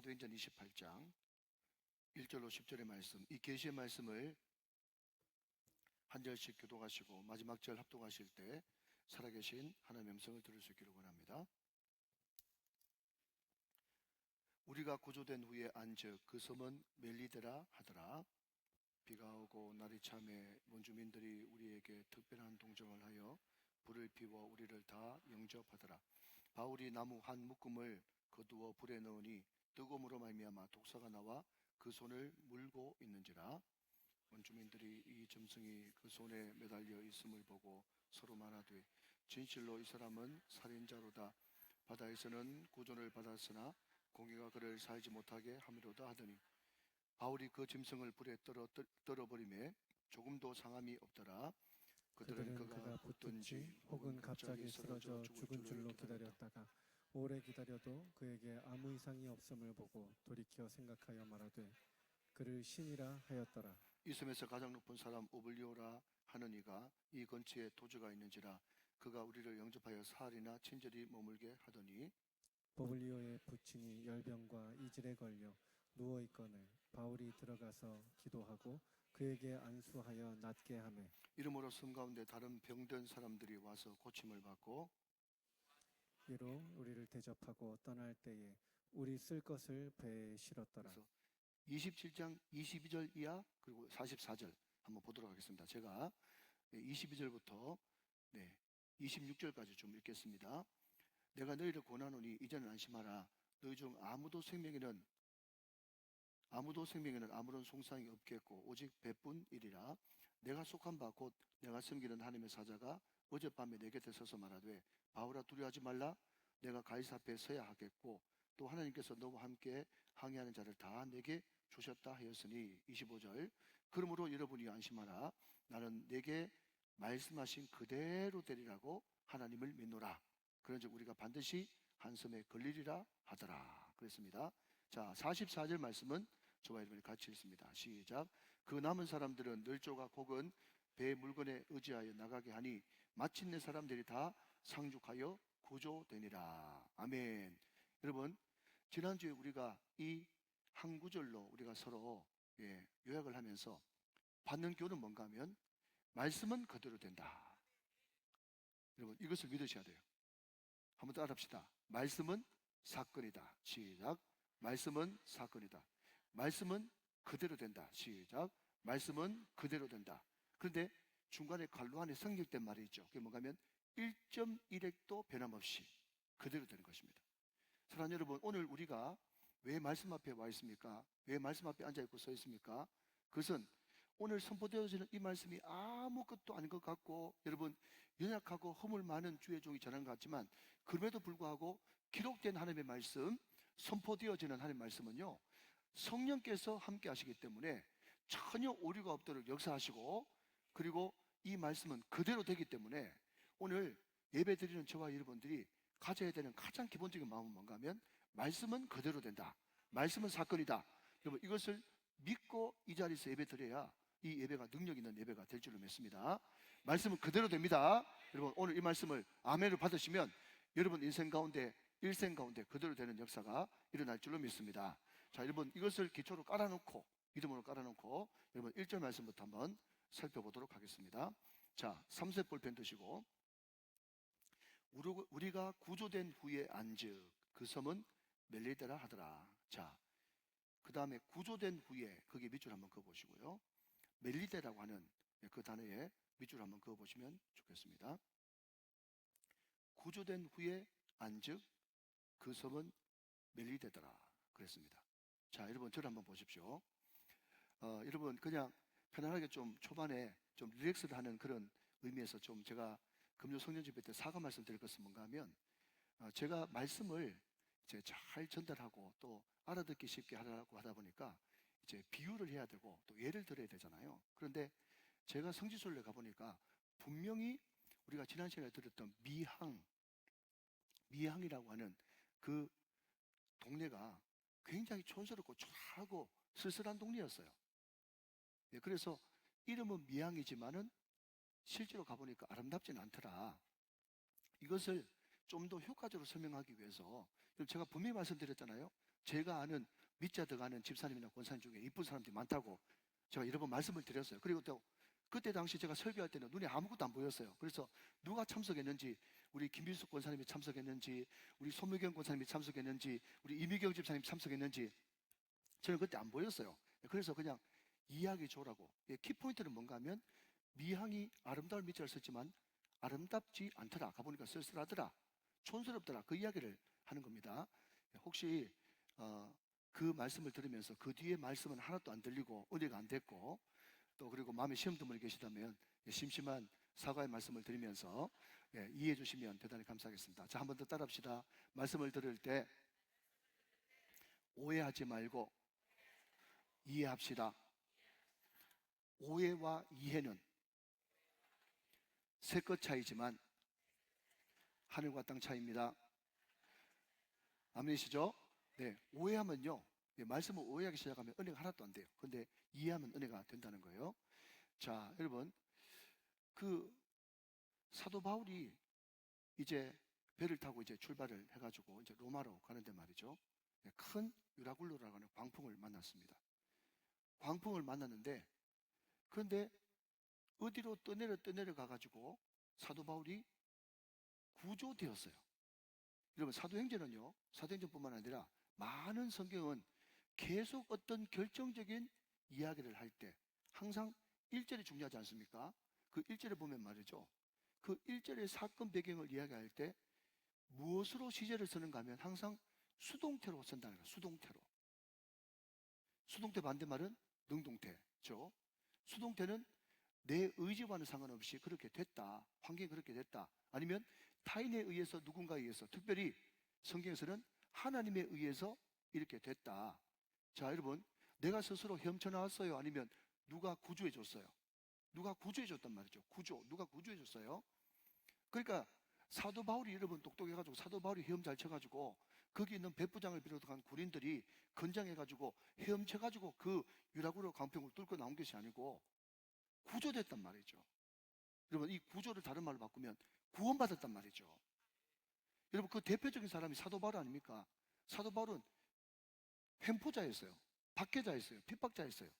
사도행전 28장 1절로 10절의 말씀, 이 계시의 말씀을 한 절씩 교독하시고 마지막 절 합독하실 때 살아계신 하나님의 음성을 들을 수 있기를 원합니다. 우리가 구조된 후에 안즉 그 섬은 멜리데라 하더라. 비가 오고 날이 참에 원주민들이 우리에게 특별한 동정을 하여 불을 피워 우리를 다 영접하더라. 바울이 나무 한 묶음을 거두어 불에 넣으니 뜨거움으로 말미암아 독사가 나와 그 손을 물고 있는지라. 원주민들이 이 짐승이 그 손에 매달려 있음을 보고 서로 말하되 진실로 이 사람은 살인자로다. 바다에서는 구존을 받았으나 공기가 그를 살지 못하게 함이로다 하더니 바울이 그 짐승을 불에 떨어버리매 조금도 상함이 없더라. 그들은 그가 붙든지 혹은 갑자기 쓰러져 죽은 줄로 기다렸다가 오래 기다려도 그에게 아무 이상이 없음을 보고 돌이켜 생각하여 말하되 그를 신이라 하였더라. 이 섬에서 가장 높은 사람 오블리오라 하는 이가 이 근처에 도주가 있는지라. 그가 우리를 영접하여 사흘이나 친절히 머물게 하더니 보블리오의 부친이 열병과 이질에 걸려 누워 있거늘 바울이 들어가서 기도하고 그에게 안수하여 낫게 하매 이러므로 섬 가운데 다른 병든 사람들이 와서 고침을 받고 이로 우리를 대접하고 떠날 때에 우리 쓸 것을 배에 실었더라. 그래서 27장 22절 이하 그리고 44절 한번 보도록 하겠습니다. 제가 22절부터 26절까지 좀 읽겠습니다. 내가 너희를 권하노니 이제는 안심하라. 너희 중 아무도 생명에는 아무런 송상이 없겠고 오직 배뿐이리라. 내가 속한 바 곧 내가 섬기는 하나님의 사자가 어젯밤에 내 곁에 서서 말하되 바울아 두려워하지 말라. 내가 가이사 앞에 서야 하겠고 또 하나님께서 너와 함께 항해하는 자를 다 내게 주셨다 하였으니 25절 그러므로 여러분이 안심하라. 나는 내게 말씀하신 그대로 되리라고 하나님을 믿노라. 그런즉 우리가 반드시 한 섬에 걸리리라 하더라. 그랬습니다. 자, 44절 말씀은 저와 여러분이 같이 읽습니다. 시작. 그 남은 사람들은 늘 조각 혹은 배 물건에 의지하여 나가게 하니 마침내 사람들이 다 상륙하여 구조되니라. 아멘. 여러분, 지난주에 우리가 이 한 구절로 우리가 서로 요약을 하면서 받는 교훈은 뭔가 하면 말씀은 그대로 된다. 여러분, 이것을 믿으셔야 돼요. 한번 따라합시다. 말씀은 사건이다. 시작. 말씀은 사건이다. 말씀은 그대로 된다. 시작. 말씀은 그대로 된다. 그런데 중간에 갈로 안에 성격된 말이 있죠. 그게 뭔가 하면 1.1핵도 변함없이 그대로 되는 것입니다. 사랑하는 여러분, 오늘 우리가 왜 말씀 앞에 와 있습니까? 왜 말씀 앞에 앉아 있고 서 있습니까? 그것은 오늘 선포되어지는 이 말씀이 아무것도 아닌 것 같고 여러분 연약하고 허물 많은 주의 종이 전한 것 같지만 그럼에도 불구하고 기록된 하나님의 말씀, 선포되어지는 하나님의 말씀은요 성령께서 함께 하시기 때문에 전혀 오류가 없도록 역사하시고 그리고 이 말씀은 그대로 되기 때문에 오늘 예배 드리는 저와 여러분들이 가져야 되는 가장 기본적인 마음은 뭔가 하면 말씀은 그대로 된다. 말씀은 사건이다. 여러분 이것을 믿고 이 자리에서 예배 드려야 이 예배가 능력 있는 예배가 될 줄로 믿습니다. 말씀은 그대로 됩니다. 여러분 오늘 이 말씀을 아멘을 받으시면 여러분 인생 가운데 일생 가운데 그대로 되는 역사가 일어날 줄로 믿습니다. 자, 여러분 이것을 기초로 깔아놓고 믿음으로 깔아놓고 여러분 1절 말씀부터 한번 살펴보도록 하겠습니다. 자, 3색 볼펜 드시고 우리가 구조된 후에 안즉 그 섬은 멜리데라 하더라. 자, 그 다음에 구조된 후에 거기에 밑줄 한번 그어보시고요. 멜리데라고 하는 그 단어에 밑줄 한번 그어보시면 좋겠습니다. 구조된 후에 안즉 그 섬은 멜리데더라 그랬습니다. 자, 여러분 저를 한번 보십시오. 여러분 그냥 편안하게 좀 초반에 좀 릴렉스를 하는 그런 의미에서 좀 제가 금요 성령 집회 때 사과 말씀 드릴 것은 뭔가 하면 제가 말씀을 이제 잘 전달하고 또 알아듣기 쉽게 하려고 하다 보니까 이제 비유를 해야 되고 또 예를 들어야 되잖아요. 그런데 제가 성지순례 가보니까 분명히 우리가 지난 시간에 들었던 미항이라고 하는 그 동네가 굉장히 촌스럽고 초라하고 쓸쓸한 동네였어요. 그래서 이름은 미항이지만은 실제로 가보니까 아름답지는 않더라. 이것을 좀 더 효과적으로 설명하기 위해서 제가 분명히 말씀드렸잖아요. 제가 아는 밑자 들어가는 집사님이나 권사님 중에 이쁜 사람들이 많다고 제가 여러 번 말씀을 드렸어요. 그리고 또 그때 당시 제가 설교할 때는 눈에 아무것도 안 보였어요. 그래서 누가 참석했는지, 우리 김빈숙 권사님이 참석했는지, 우리 손미경 권사님이 참석했는지, 우리 이미경 집사님이 참석했는지 저는 그때 안 보였어요. 그래서 그냥 이야기 줘라고. 키포인트는 뭔가 하면 미향이 아름다운 밑자를 썼지만 아름답지 않더라. 가보니까 쓸쓸하더라. 촌스럽더라. 그 이야기를 하는 겁니다. 혹시 그 말씀을 들으면서 그 뒤에 말씀은 하나도 안 들리고 은혜가 안 됐고, 또 그리고 마음에 시험든 분이 계시다면 심심한 사과의 말씀을 드리면서 이해해 주시면 대단히 감사하겠습니다. 자, 한 번 더 따라합시다. 말씀을 들을 때 오해하지 말고 이해합시다. 오해와 이해는 새것 차이지만 하늘과 땅 차이입니다. 아멘이시죠? 네, 오해하면요, 말씀을 오해하기 시작하면 은혜가 하나도 안 돼요. 근데 이해하면 은혜가 된다는 거예요. 자, 여러분, 그 사도 바울이 이제 배를 타고 이제 출발을 해가지고 이제 로마로 가는데 말이죠. 큰 유라굴로라고 하는 광풍을 만났습니다. 광풍을 만났는데, 그런데 어디로 떠내려 가가지고 사도 바울이 구조되었어요. 여러분, 사도행전은요, 사도행전뿐만 아니라 많은 성경은 계속 어떤 결정적인 이야기를 할 때 항상 1절이 중요하지 않습니까? 그 1절에 보면 말이죠, 그 1절의 사건 배경을 이야기할 때 무엇으로 시제를 쓰는가 하면 항상 수동태로 쓴다는 거예요. 수동태로. 수동태 반대말은 능동태죠. 수동태는 내 의지와는 상관없이 그렇게 됐다, 환경이 그렇게 됐다, 아니면 타인에 의해서, 누군가에 의해서, 특별히 성경에서는 하나님에 의해서 이렇게 됐다. 자, 여러분, 내가 스스로 헤엄쳐 나왔어요? 아니면 누가 구조해 줬어요? 누가 구조해 줬단 말이죠. 누가 구조해 줬어요? 그러니까 사도 바울이, 여러분 똑똑해가지고 사도 바울이 헤엄 잘 쳐가지고 거기 있는 백부장을 비롯한 군인들이 건장해가지고 헤엄쳐가지고 그 유라굴로 강병을 뚫고 나온 것이 아니고 구조됐단 말이죠. 여러분, 이 구조를 다른 말로 바꾸면 구원받았단 말이죠. 여러분, 그 대표적인 사람이 사도 바울 아닙니까? 사도 바울은 횡포자였어요. 박해자였어요. 핍박자였어요.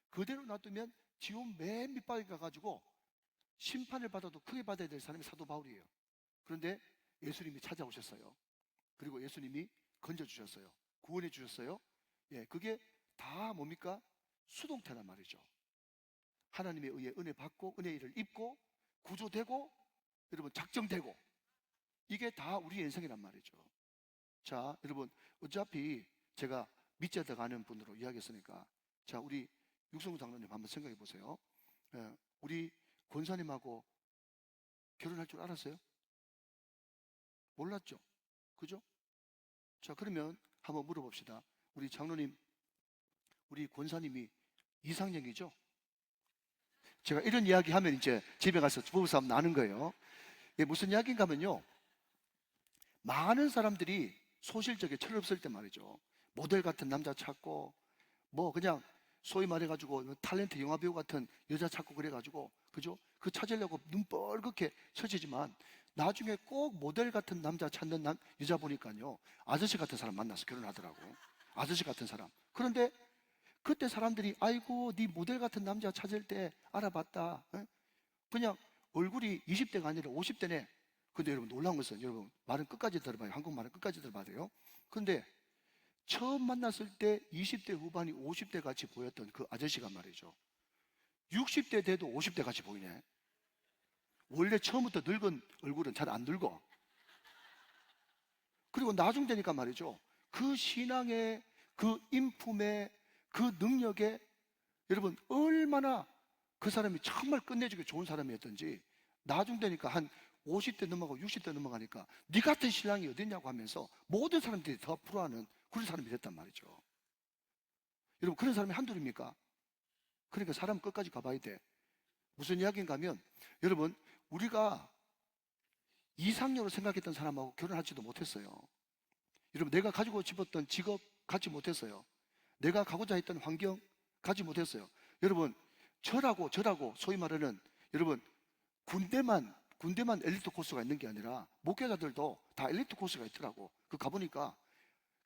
그대로 놔두면 지옥 맨 밑바닥에 가가지고 심판을 받아도 크게 받아야 될 사람이 사도 바울이에요. 그런데 예수님이 찾아오셨어요. 그리고 예수님이 건져주셨어요. 구원해 주셨어요. 그게 다 뭡니까? 수동태란 말이죠. 하나님에 의해 은혜 받고 은혜의 일을 입고 구조되고, 여러분, 작정되고, 이게 다 우리의 인생이란 말이죠. 자, 여러분, 어차피 제가 밑에 들어가는 분으로 이야기했으니까, 자, 우리 육성구 장로님 한번 생각해 보세요. 우리 권사님하고 결혼할 줄 알았어요? 몰랐죠? 그죠? 자, 그러면 한번 물어봅시다. 우리 장로님, 우리 권사님이 이상형이죠? 제가 이런 이야기 하면 이제 집에 가서 부부싸움 나는 거예요. 이게 무슨 이야기인가 하면요, 많은 사람들이 소실적에 철없을 때 말이죠, 모델 같은 남자 찾고, 뭐 그냥 소위 말해가지고 탤런트 영화배우 같은 여자 찾고 그래가지고, 그죠? 그 찾으려고 눈 뻘겋게 쳐지지만 나중에 꼭 모델 같은 남자 찾는 여자 보니까요, 아저씨 같은 사람 만나서 결혼하더라고. 아저씨 같은 사람. 그런데 그때 사람들이, 아이고 네 모델 같은 남자 찾을 때 알아봤다, 그냥 얼굴이 20대가 아니라 50대네. 근데 여러분, 놀라운 것은, 여러분 말은 끝까지 들어봐요. 한국말은 끝까지 들어봐야 돼요. 근데 처음 만났을 때 20대 후반이 50대 같이 보였던 그 아저씨가 말이죠, 60대 돼도 50대 같이 보이네. 원래 처음부터 늙은 얼굴은 잘 안 늙어. 그리고 나중 되니까 말이죠, 그 신앙의, 그 인품의, 그 능력에, 여러분 얼마나 그 사람이 정말 끝내주기 좋은 사람이었던지, 나중 되니까 한 50대 넘어가고 60대 넘어가니까 네 같은 신랑이 어딨냐고 하면서 모든 사람들이 더 부러워하는 그런 사람이 됐단 말이죠. 여러분, 그런 사람이 한둘입니까? 그러니까 사람 끝까지 가봐야 돼. 무슨 이야기인가 하면, 여러분, 우리가 이상형으로 생각했던 사람하고 결혼하지도 못했어요. 여러분, 내가 가지고 싶었던 직업 갖지 못했어요. 내가 가고자 했던 환경 가지 못했어요. 여러분, 저라고 소위 말하는, 여러분, 군대만 엘리트 코스가 있는 게 아니라 목회자들도 다 엘리트 코스가 있더라고. 그 가보니까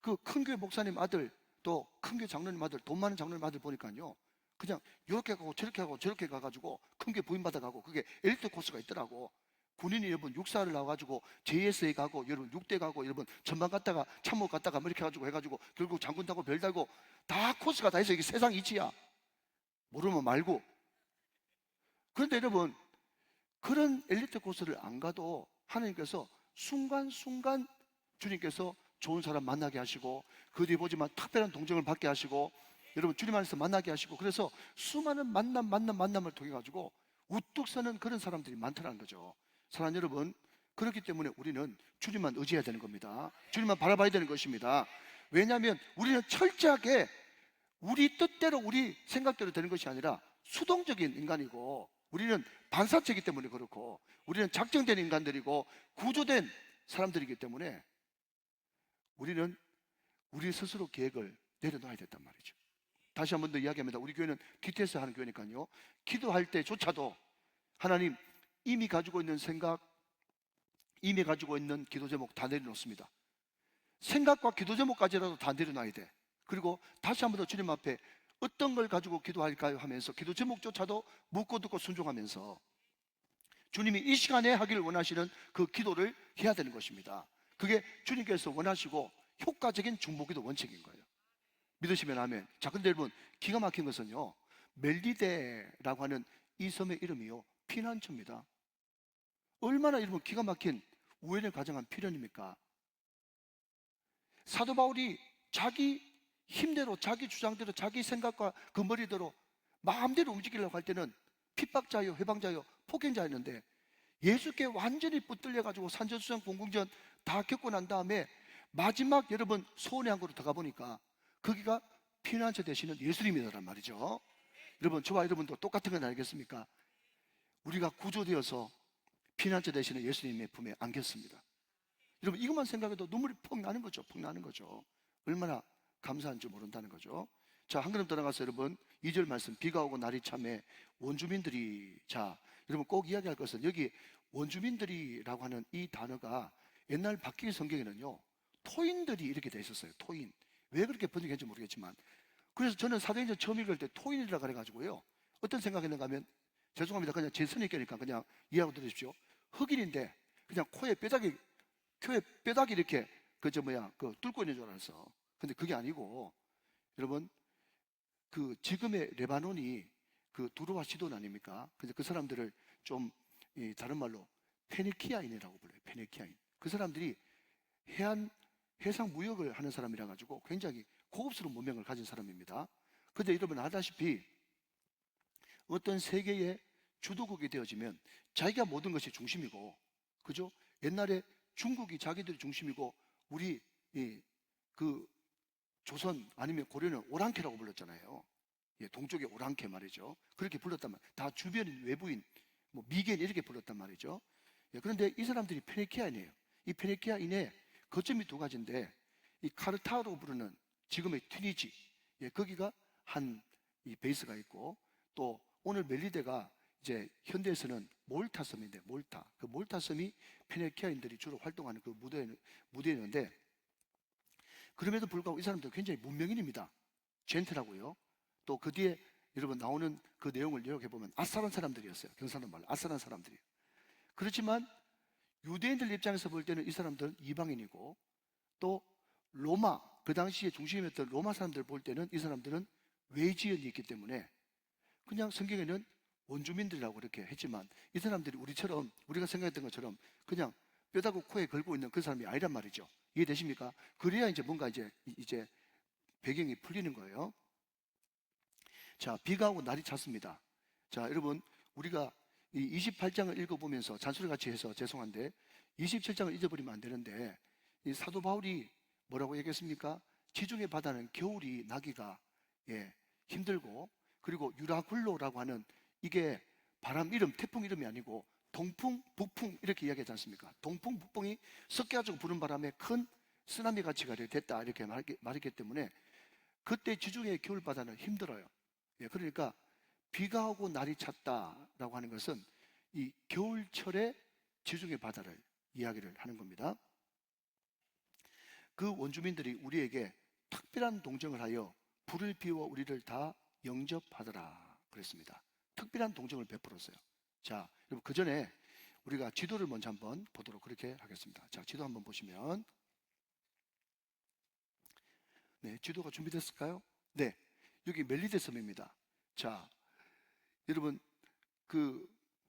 그 큰 교회 목사님 아들 또 큰 교 장로님 아들, 돈 많은 장로님 아들 보니까요, 그냥 이렇게 가고 저렇게 가고 저렇게 가가지고 큰 교 부임받아가고, 그게 엘리트 코스가 있더라고. 군인이 여러분 육사를 나와가지고 JSA 가고, 여러분 육대 가고, 여러분 전방 갔다가 참모 갔다가 뭐 이렇게 해가지고 결국 장군 타고 별 달고 다 코스가 다 있어. 이게 세상 이치야. 모르면 말고. 그런데 여러분, 그런 엘리트 코스를 안 가도 하나님께서 순간순간 주님께서 좋은 사람 만나게 하시고, 그 뒤에 보지만 특별한 동정을 받게 하시고, 여러분 주님 안에서 만나게 하시고, 그래서 수많은 만남을 통해 가지고 우뚝 서는 그런 사람들이 많다는 거죠. 사랑하는 여러분, 그렇기 때문에 우리는 주님만 의지해야 되는 겁니다. 주님만 바라봐야 되는 것입니다. 왜냐하면 우리는 철저하게 우리 뜻대로 우리 생각대로 되는 것이 아니라 수동적인 인간이고, 우리는 반사체이기 때문에 그렇고, 우리는 작정된 인간들이고 구조된 사람들이기 때문에 우리는 우리 스스로 계획을 내려놔야 된단 말이죠. 다시 한 번 더 이야기합니다. 우리 교회는 DTS 하는 교회니까요, 기도할 때조차도 하나님 이미 가지고 있는 생각, 이미 가지고 있는 기도 제목 다 내려놓습니다. 생각과 기도 제목까지라도 다 내려놔야 돼. 그리고 다시 한 번 더 주님 앞에 어떤 걸 가지고 기도할까요 하면서 기도 제목조차도 묻고 듣고 순종하면서 주님이 이 시간에 하기를 원하시는 그 기도를 해야 되는 것입니다. 그게 주님께서 원하시고 효과적인 중보기도 원칙인 거예요. 믿으시면 아멘. 자, 근데 여러분, 기가 막힌 것은요, 멜리데라고 하는 이 섬의 이름이요, 피난처입니다. 얼마나 여러분 기가 막힌 우연을 가정한 필연입니까? 사도 바울이 자기 힘대로, 자기 주장대로, 자기 생각과 그 머리대로 마음대로 움직이려고 할 때는 핍박자요, 회방자요, 폭행자였는데, 예수께 완전히 붙들려 가지고 산전수전 공궁전 다 겪고 난 다음에 마지막 여러분 소원의 한 곳으로 들어가 보니까 거기가 피난처 되시는 예수님이란 말이죠. 여러분, 저와 여러분도 똑같은 건 알겠습니까? 우리가 구조되어서 피난처 되시는 예수님의 품에 안겼습니다. 여러분, 이것만 생각해도 눈물이 펑 나는 거죠. 펑 나는 거죠. 얼마나 감사한 줄 모른다는 거죠. 자, 한 걸음 들어가서 여러분 2절 말씀, 비가 오고 날이 참에 원주민들이, 자, 여러분 꼭 이야기할 것은, 여기 원주민들이라고 하는 이 단어가 옛날 바뀌기 성경에는요, 토인들이 이렇게 돼 있었어요. 토인. 왜 그렇게 번역했는지 모르겠지만, 그래서 저는 사도행전 처음 읽을 때 토인이라 그래가지고요, 어떤 생각했는가 하면, 죄송합니다, 그냥 제 선입견이니까 그냥 이해하고 들으십시오. 흑인인데 그냥 코에 뼈다귀 이렇게 그 뚫고 있는 줄 알았어. 근데 그게 아니고, 여러분, 그 지금의 레바논이 그 두로와 시돈 아닙니까? 근데 그 사람들을 좀 다른 말로 페니키아인이라고 불러요. 페니키아인. 그 사람들이 해상 무역을 하는 사람이라 가지고 굉장히 고급스러운 문명을 가진 사람입니다. 근데 여러분 알다시피 어떤 세계의 주도국이 되어지면 자기가 모든 것이 중심이고, 그죠? 옛날에 중국이 자기들이 중심이고, 우리 그 조선 아니면 고려는 오랑캐라고 불렀잖아요. 예, 동쪽의 오랑캐 말이죠. 그렇게 불렀단 말이에요. 다 주변인, 외부인, 뭐 미개인 이렇게 불렀단 말이죠. 예, 그런데 이 사람들이 페니키아인이에요. 이 페니키아인의 거점이 두 가지인데, 이 카르타로 부르는 지금의 튀니지, 예, 거기가 한 이 베이스가 있고, 또 오늘 멜리데가 이제 현대에서는 몰타 섬인데, 그 몰타 섬이 페니키아인들이 주로 활동하는 그 무대였는데, 그럼에도 불구하고 이 사람들은 굉장히 문명인입니다. 젠틀하고요. 또 그 뒤에 여러분 나오는 그 내용을 요약해 보면 아싸란 사람들이었어요. 경상도 말로 아싸란 사람들이. 그렇지만 유대인들 입장에서 볼 때는 이 사람들은 이방인이고, 또 로마, 그 당시에 중심이었던 로마 사람들 볼 때는 이 사람들은 외지연이 있기 때문에 그냥 성경에는 원주민들이라고 그렇게 했지만, 이 사람들이 우리가 생각했던 것처럼 그냥 뼈다귀 코에 걸고 있는 그 사람이 아니란 말이죠. 이해되십니까? 그래야 이제 뭔가 이제 배경이 풀리는 거예요. 자, 비가 오고 날이 찼습니다. 자, 여러분, 우리가 이 28장을 읽어보면서 잔소리 같이 해서 죄송한데 27장을 잊어버리면 안 되는데, 이 사도 바울이 뭐라고 얘기했습니까? 지중해 바다는 겨울이 나기가 힘들고, 그리고 유라굴로라고 하는, 이게 바람 이름, 태풍 이름이 아니고 동풍, 북풍 이렇게 이야기하지 않습니까? 동풍, 북풍이 섞여가지고 부는 바람에 큰 쓰나미 가치가 됐다 이렇게 말했기 때문에 그때 지중해 겨울 바다는 힘들어요. 예, 그러니까 비가 오고 날이 찼다라고 하는 것은 이 겨울철의 지중해 바다를 이야기를 하는 겁니다. 그 원주민들이 우리에게 특별한 동정을 하여 불을 피워 우리를 다 영접하더라 그랬습니다. 특별한 동정을 베풀었어요. 자, 여러분 그 전에 우리가 지도를 먼저 한번 보도록 그렇게 하겠습니다. 자, 지도 한번 보시면, 네, 지도가 준비됐을까요? 네, 여기 멜리데 섬입니다. 자, 여러분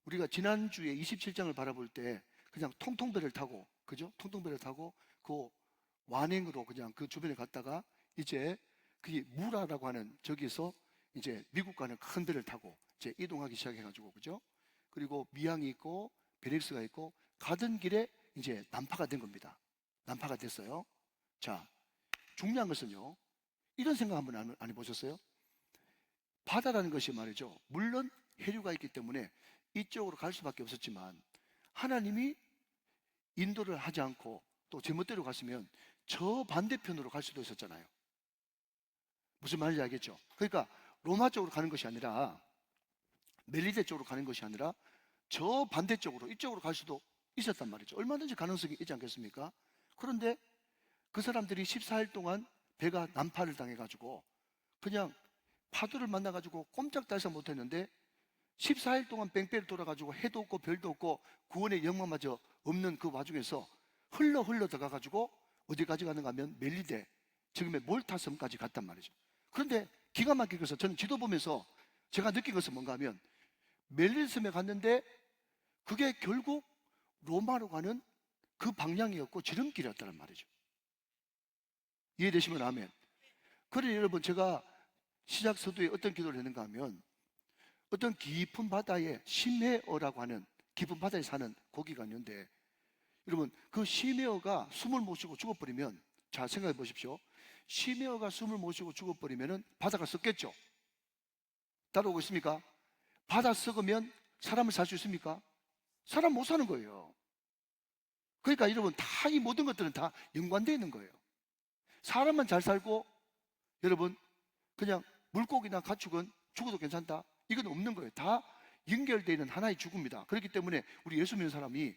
우리가 지난주에 27장을 바라볼 때 그냥 통통배를 타고, 그죠? 통통배를 타고 그 완행으로 그냥 그 주변에 갔다가 이제 그게 무라라고 하는 저기서 이제 미국 가는 큰 배를 타고 이제 이동하기 시작해가지고, 그죠? 그리고 미항이 있고 베넥스가 있고 가던 길에 이제 난파가 된 겁니다. 난파가 됐어요. 자, 중요한 것은요, 이런 생각 한번 안 해보셨어요? 바다라는 것이 말이죠, 물론 해류가 있기 때문에 이쪽으로 갈 수밖에 없었지만 하나님이 인도를 하지 않고 또 제멋대로 갔으면 저 반대편으로 갈 수도 있었잖아요. 무슨 말인지 알겠죠? 그러니까 로마 쪽으로 가는 것이 아니라, 멜리데 쪽으로 가는 것이 아니라 저 반대쪽으로, 이쪽으로 갈 수도 있었단 말이죠. 얼마든지 가능성이 있지 않겠습니까? 그런데 그 사람들이 14일 동안 배가 난파를 당해가지고 그냥 파도를 만나가지고 꼼짝달싹 못했는데 14일 동안 뺑뺑이 돌아가지고 해도 없고 별도 없고 구원의 영광마저 없는 그 와중에서 흘러 들어가가지고 어디까지 가는가 하면 멜리데, 지금의 몰타 섬까지 갔단 말이죠. 그런데 기가 막힌 것은, 저는 지도 보면서 제가 느낀 것은 뭔가 하면 멜리데 섬에 갔는데 그게 결국 로마로 가는 그 방향이었고 지름길이었다는 말이죠. 이해되시면 아멘. 그러니 여러분, 제가 시작 서두에 어떤 기도를 했는가 하면, 어떤 깊은 바다에 심해어라고 하는 깊은 바다에 사는 고기가 있는데, 여러분 그 심해어가 숨을 못 쉬고 죽어버리면, 자 생각해 보십시오. 심해어가 숨을 못 쉬고 죽어버리면 바다가 썩겠죠. 따라오고 있습니까? 바다 썩으면 사람을 살 수 있습니까? 사람 못 사는 거예요. 그러니까 여러분, 다 이 모든 것들은 다 연관되어 있는 거예요. 사람만 잘 살고 여러분 그냥 물고기나 가축은 죽어도 괜찮다, 이건 없는 거예요. 다 연결되어 있는 하나의 죽음이다. 그렇기 때문에 우리 예수 믿는 사람이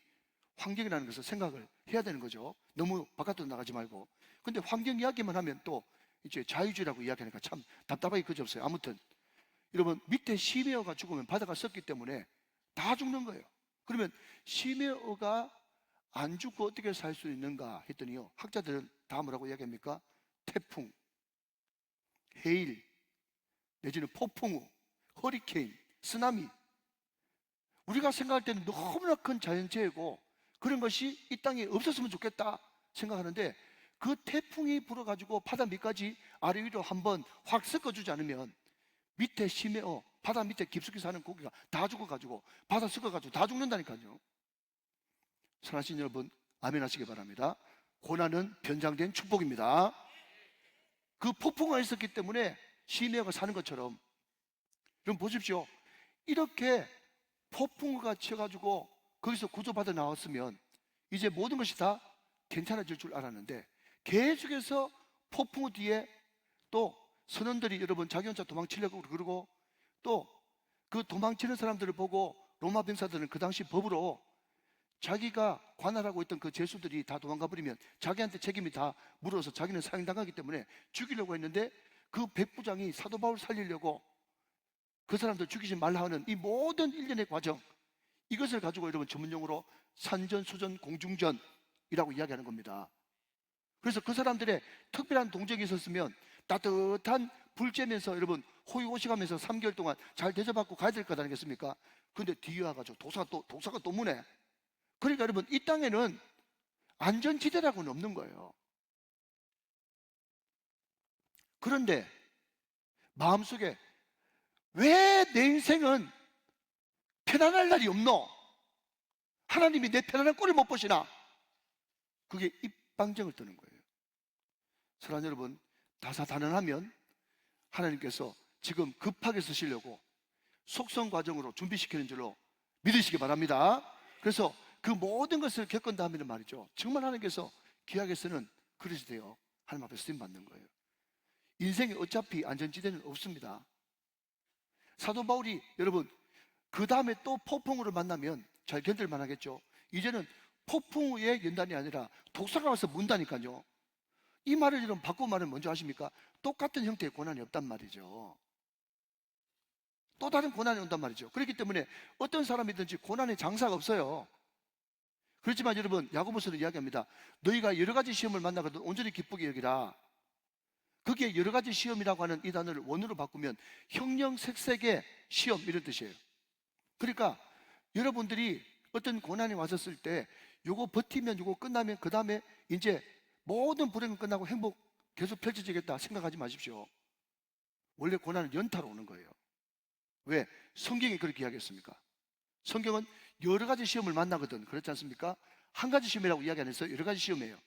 환경이라는 것을 생각을 해야 되는 거죠. 너무 바깥으로 나가지 말고. 근데 환경 이야기만 하면 또 이제 자유주의라고 이야기하니까 참 답답하게 그지없어요. 아무튼 여러분, 밑에 심해어가 죽으면 바다가 썩기 때문에 다 죽는 거예요. 그러면 심해어가 안 죽고 어떻게 살 수 있는가 했더니요, 학자들은 다 뭐라고 이야기합니까? 태풍, 해일, 내지는 폭풍우, 허리케인, 쓰나미. 우리가 생각할 때는 너무나 큰 자연재해고 그런 것이 이 땅에 없었으면 좋겠다 생각하는데, 그 태풍이 불어가지고 바다 밑까지 아래 위로 한번 확 섞어주지 않으면 밑에 심해어, 바다 밑에 깊숙이 사는 고기가 다 죽어가지고 바다 섞어가지고 다 죽는다니까요. 사랑하시는 여러분, 아멘 하시기 바랍니다. 고난은 변장된 축복입니다. 그 폭풍우가 있었기 때문에 심해어가 사는 것처럼, 여러분 보십시오. 이렇게 폭풍우가 쳐가지고 거기서 구조받아 나왔으면 이제 모든 것이 다 괜찮아질 줄 알았는데, 계속해서 폭풍우 뒤에 또 선원들이 여러분 자기 혼자 도망치려고 그러고, 또 그 도망치는 사람들을 보고 로마 병사들은 그 당시 법으로 자기가 관할하고 있던 그 죄수들이 다 도망가 버리면 자기한테 책임이 다 물어서 자기는 사형당하기 때문에 죽이려고 했는데, 그 백부장이 사도 바울 살리려고 그 사람들 죽이지 말라 하는 이 모든 일련의 과정, 이것을 가지고 여러분 전문용어로 산전수전 공중전이라고 이야기하는 겁니다. 그래서 그 사람들의 특별한 동정이 있었으면 따뜻한 불 쬐면서 여러분 호의호식하면서 3개월 동안 잘 대접받고 가야 될 것 아니겠습니까? 근데 뒤에 와가지고 독사가 또 무네. 그러니까 여러분, 이 땅에는 안전지대라고는 없는 거예요. 그런데 마음속에 왜 내 인생은 편안할 날이 없노? 하나님이 내 편안한 꼴을 못 보시나? 그게 입방정을 뜨는 거예요. 사랑하는 여러분, 다사다난하면 하나님께서 지금 급하게 쓰시려고 속성 과정으로 준비시키는 줄로 믿으시기 바랍니다. 그래서 그 모든 것을 겪은 다음에는 말이죠, 정말 하나님께서 귀하게 쓰는 그릇이 되어 하나님 앞에 쓰임 받는 거예요. 인생에 어차피 안전지대는 없습니다. 사도 바울이 여러분 그 다음에 또 폭풍우를 만나면 잘 견딜 만하겠죠. 이제는 폭풍우의 연단이 아니라 독사가 와서 문다니까요. 이 말을 여러분 바꾸고 말하면 뭔지 아십니까? 똑같은 형태의 고난이 없단 말이죠. 또 다른 고난이 온단 말이죠. 그렇기 때문에 어떤 사람이든지 고난의 장사가 없어요. 그렇지만 여러분, 야고보서는 이야기합니다. 너희가 여러 가지 시험을 만나거든 온전히 기쁘게 여기라. 그게 여러 가지 시험이라고 하는 이 단어를 원어로 바꾸면 형형색색의 시험, 이런 뜻이에요. 그러니까 여러분들이 어떤 고난이 왔었을 때 요거 버티면, 요거 끝나면 그 다음에 이제 모든 불행은 끝나고 행복 계속 펼쳐지겠다 생각하지 마십시오. 원래 고난은 연타로 오는 거예요. 왜? 성경이 그렇게 이야기했습니까? 성경은 여러 가지 시험을 만나거든, 그렇지 않습니까? 한 가지 시험이라고 이야기 안 했어요. 여러 가지 시험이에요.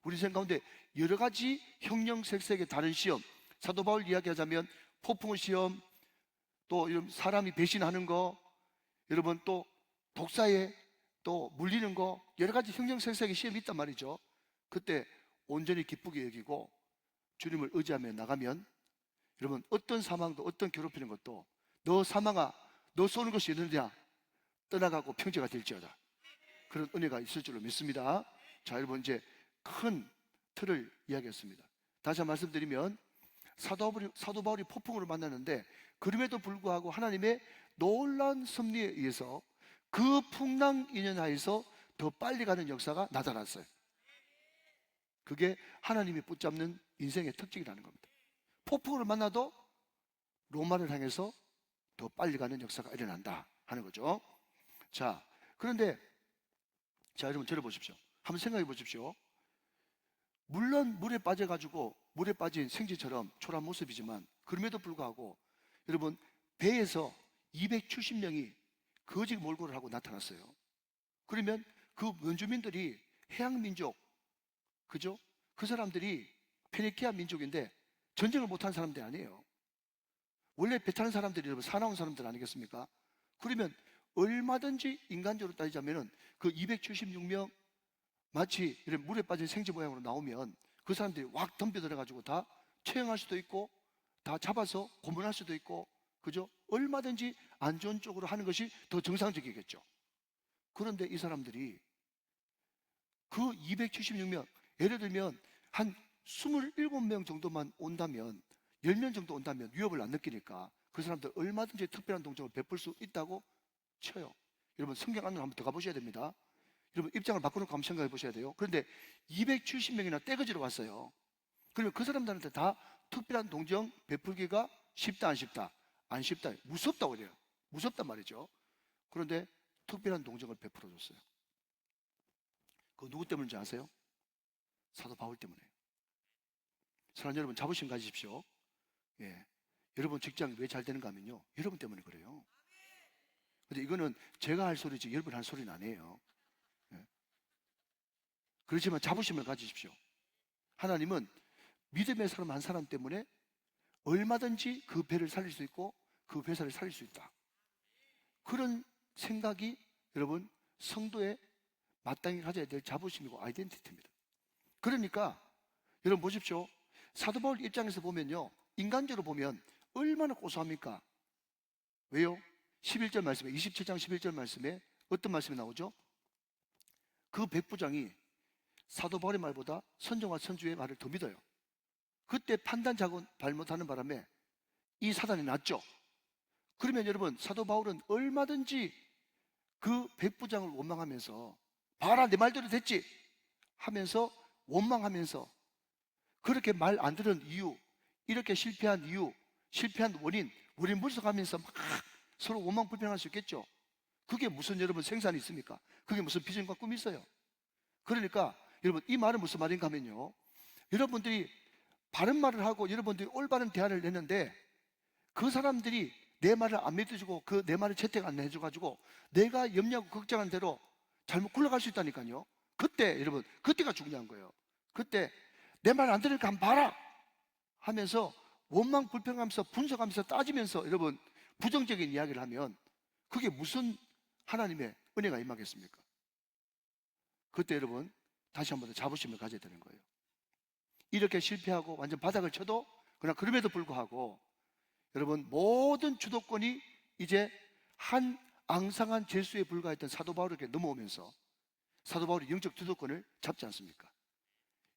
우리 생각 가운데 여러 가지 형형색색의 다른 시험, 사도 바울 이야기하자면 폭풍의 시험, 또 이런 사람이 배신하는 거, 여러분 또 독사에 또 물리는 거, 여러 가지 형형색색의 시험이 있단 말이죠. 그때 온전히 기쁘게 여기고 주님을 의지하며 나가면 여러분, 어떤 사망도 어떤 괴롭히는 것도 너 사망아, 너 쏘는 것이 있느냐, 떠나가고 평지가 될지어다. 그런 은혜가 있을 줄로 믿습니다. 자, 여러분, 이제 큰 틀을 이야기했습니다. 다시 한번 말씀드리면 사도 바울이 폭풍으로 만났는데 그럼에도 불구하고 하나님의 놀라운 섭리에 의해서 그 풍랑 인연하에서 더 빨리 가는 역사가 나타났어요. 그게 하나님이 붙잡는 인생의 특징이라는 겁니다. 폭풍을 만나도 로마를 향해서 더 빨리 가는 역사가 일어난다 하는 거죠. 자, 그런데 자, 여러분 들어보십시오. 한번 생각해 보십시오. 물론 물에 빠져가지고 물에 빠진 생쥐처럼 초라한 모습이지만 그럼에도 불구하고 여러분, 배에서 270명이 거짓 몰골을 하고 나타났어요. 그러면 그 원주민들이 해양민족, 그죠? 그 사람들이 페니키아 민족인데 전쟁을 못한 사람들이 아니에요. 원래 배 타는 사람들이 여러분 사나운 사람들 아니겠습니까? 그러면 얼마든지 인간적으로 따지자면은 그 276명 마치 이런 물에 빠진 생쥐 모양으로 나오면 그 사람들이 왁 덤벼들어가지고 다 처형할 수도 있고 다 잡아서 고문할 수도 있고, 그죠? 얼마든지 안 좋은 쪽으로 하는 것이 더 정상적이겠죠. 그런데 이 사람들이 그 276명, 예를 들면 한 27명 정도만 온다면, 10명 정도 온다면 위협을 안 느끼니까 그 사람들 얼마든지 특별한 동정을 베풀 수 있다고 쳐요. 여러분, 성경 안으로 한번 들어가 보셔야 됩니다. 여러분, 입장을 바꾸는 거 한번 생각해 보셔야 돼요. 그런데 270명이나 떼거지로 왔어요. 그러면 그 사람들한테 다 특별한 동정 베풀기가 쉽다, 안 쉽다? 안 쉽다. 무섭다고 그래요. 무섭단 말이죠. 그런데 특별한 동정을 베풀어 줬어요. 그 누구 때문인지 아세요? 사도 바울 때문에. 사랑하는 여러분, 자부심 가지십시오. 예. 여러분 직장 왜 잘 되는가 하면요, 여러분 때문에 그래요. 근데 이거는 제가 할 소리지 여러분 할 소리는 아니에요. 예. 그렇지만 자부심을 가지십시오. 하나님은 믿음의 사람 한 사람 때문에 얼마든지 그 배를 살릴 수 있고 그 회사를 살릴 수 있다. 그런 생각이 여러분 성도의 마땅히 가져야 될 자부심이고 아이덴티티입니다. 그러니까 여러분 보십시오. 사도 바울 입장에서 보면요, 인간적으로 보면 얼마나 고소합니까? 왜요? 11절 말씀에, 27장 11절 말씀에 어떤 말씀이 나오죠? 그 백부장이 사도 바울의 말보다 선정과 선주의 말을 더 믿어요. 그때 판단 작업 잘못하는 바람에 이 사단이 났죠. 그러면 여러분, 사도 바울은 얼마든지 그 백부장을 원망하면서 봐라 내 말대로 됐지 하면서 원망하면서 그렇게 말 안 들은 이유, 이렇게 실패한 이유, 실패한 원인 분석하면서 막 서로 원망 불평할 수 있겠죠. 그게 무슨 여러분 생산이 있습니까? 그게 무슨 비전과 꿈이 있어요? 그러니까 여러분, 이 말은 무슨 말인가 하면요, 여러분들이 바른 말을 하고 여러분들이 올바른 대화를 내는데 그 사람들이 내 말을 안 믿어주고 그 내 말을 채택 안 해줘가지고 내가 염려하고 걱정한 대로 잘못 굴러갈 수 있다니까요. 그때 여러분, 그때가 중요한 거예요. 그때 내 말 안 들으니까 한번 봐라 하면서 원망 불평하면서 분석하면서 따지면서 여러분 부정적인 이야기를 하면 그게 무슨 하나님의 은혜가 임하겠습니까? 그때 여러분 다시 한번 더 자부심을 가져야 되는 거예요. 이렇게 실패하고 완전 바닥을 쳐도 그러나 그럼에도 불구하고 여러분 모든 주도권이 이제 한 앙상한 죄수에 불과했던 사도 바울에게 넘어오면서 사도 바울이 영적 주도권을 잡지 않습니까?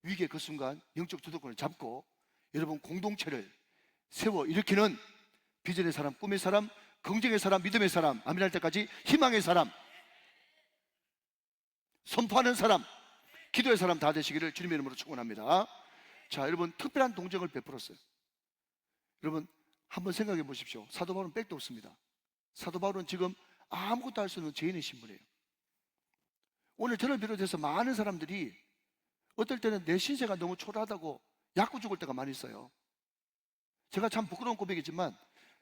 위기의 그 순간 영적 주도권을 잡고 여러분 공동체를 세워 일으키는 비전의 사람, 꿈의 사람, 긍정의 사람, 믿음의 사람, 아멘 할 때까지 희망의 사람, 선포하는 사람, 기도의 사람 다 되시기를 주님의 이름으로 축원합니다. 자, 여러분 특별한 동정을 베풀었어요. 여러분 한번 생각해 보십시오. 사도 바울은 백도 없습니다. 사도 바울은 지금 아무것도 할 수 없는 죄인의 신분이에요. 오늘 저를 비롯해서 많은 사람들이 어떨 때는 내 신세가 너무 초라하다고 약고 죽을 때가 많이 있어요. 제가 참 부끄러운 고백이지만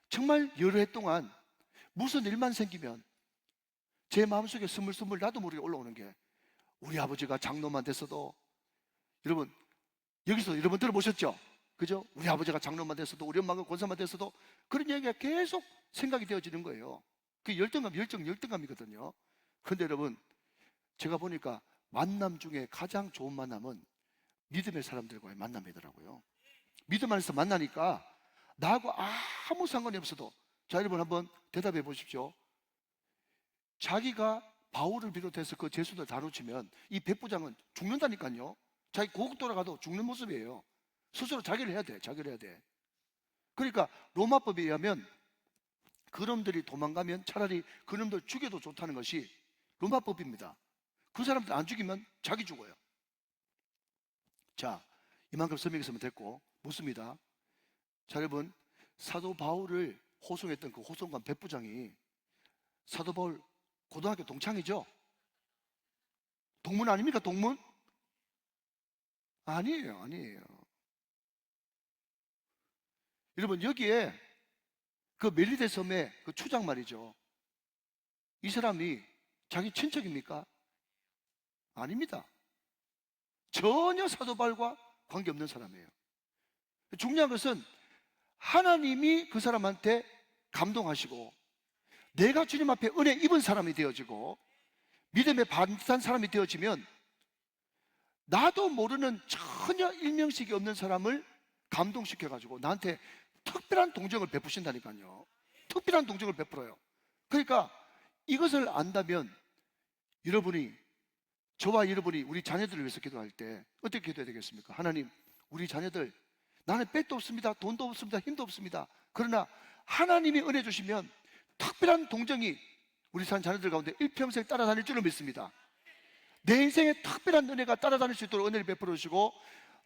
정말 여러 해 동안 무슨 일만 생기면 제 마음속에 스물스물 나도 모르게 올라오는 게 우리 아버지가 장로만 됐어도, 여러분 여기서 여러분 들어보셨죠? 그죠? 우리 아버지가 장로만 됐어도, 우리 엄마가 권사만 됐어도, 그런 얘기가 계속 생각이 되어지는 거예요. 그 열등감이거든요. 그런데 여러분 제가 보니까 만남 중에 가장 좋은 만남은 믿음의 사람들과의 만남이더라고요. 믿음 안에서 만나니까 나하고 아무 상관이 없어도, 자 여러분 한번 대답해 보십시오. 자기가 바울을 비롯해서 그 제수들 다 놓치면 이 백부장은 죽는다니까요. 자기 고국 돌아가도 죽는 모습이에요. 스스로 자기를 해야 돼. 그러니까 로마법에 의하면 그놈들이 도망가면 차라리 그놈들 죽여도 좋다는 것이 로마법입니다. 그 사람들 안 죽이면 자기 죽어요. 자, 이만큼 설명했으면 됐고 묻습니다. 자, 여러분 사도 바울을 호송했던 그 호송관 백부장이 사도 바울 고등학교 동창이죠? 동문 아닙니까? 동문? 아니에요. 여러분 여기에 그 멜리데 섬의 그 추장 말이죠. 이 사람이 자기 친척입니까? 아닙니다. 전혀 사도 바울과 관계없는 사람이에요. 중요한 것은 하나님이 그 사람한테 감동하시고 내가 주님 앞에 은혜 입은 사람이 되어지고 믿음에 반듯한 사람이 되어지면 나도 모르는 전혀 일명식이 없는 사람을 감동시켜가지고 나한테 특별한 동정을 베푸신다니까요. 특별한 동정을 베풀어요. 그러니까 이것을 안다면 여러분이, 저와 여러분이 우리 자녀들을 위해서 기도할 때 어떻게 기도해야 되겠습니까? 하나님, 우리 자녀들, 나는 백도 없습니다, 돈도 없습니다, 힘도 없습니다. 그러나 하나님이 은혜 주시면 특별한 동정이 우리 산 자녀들 가운데 일평생 따라다닐 줄을 믿습니다. 내 인생에 특별한 은혜가 따라다닐 수 있도록 은혜를 베풀어 주시고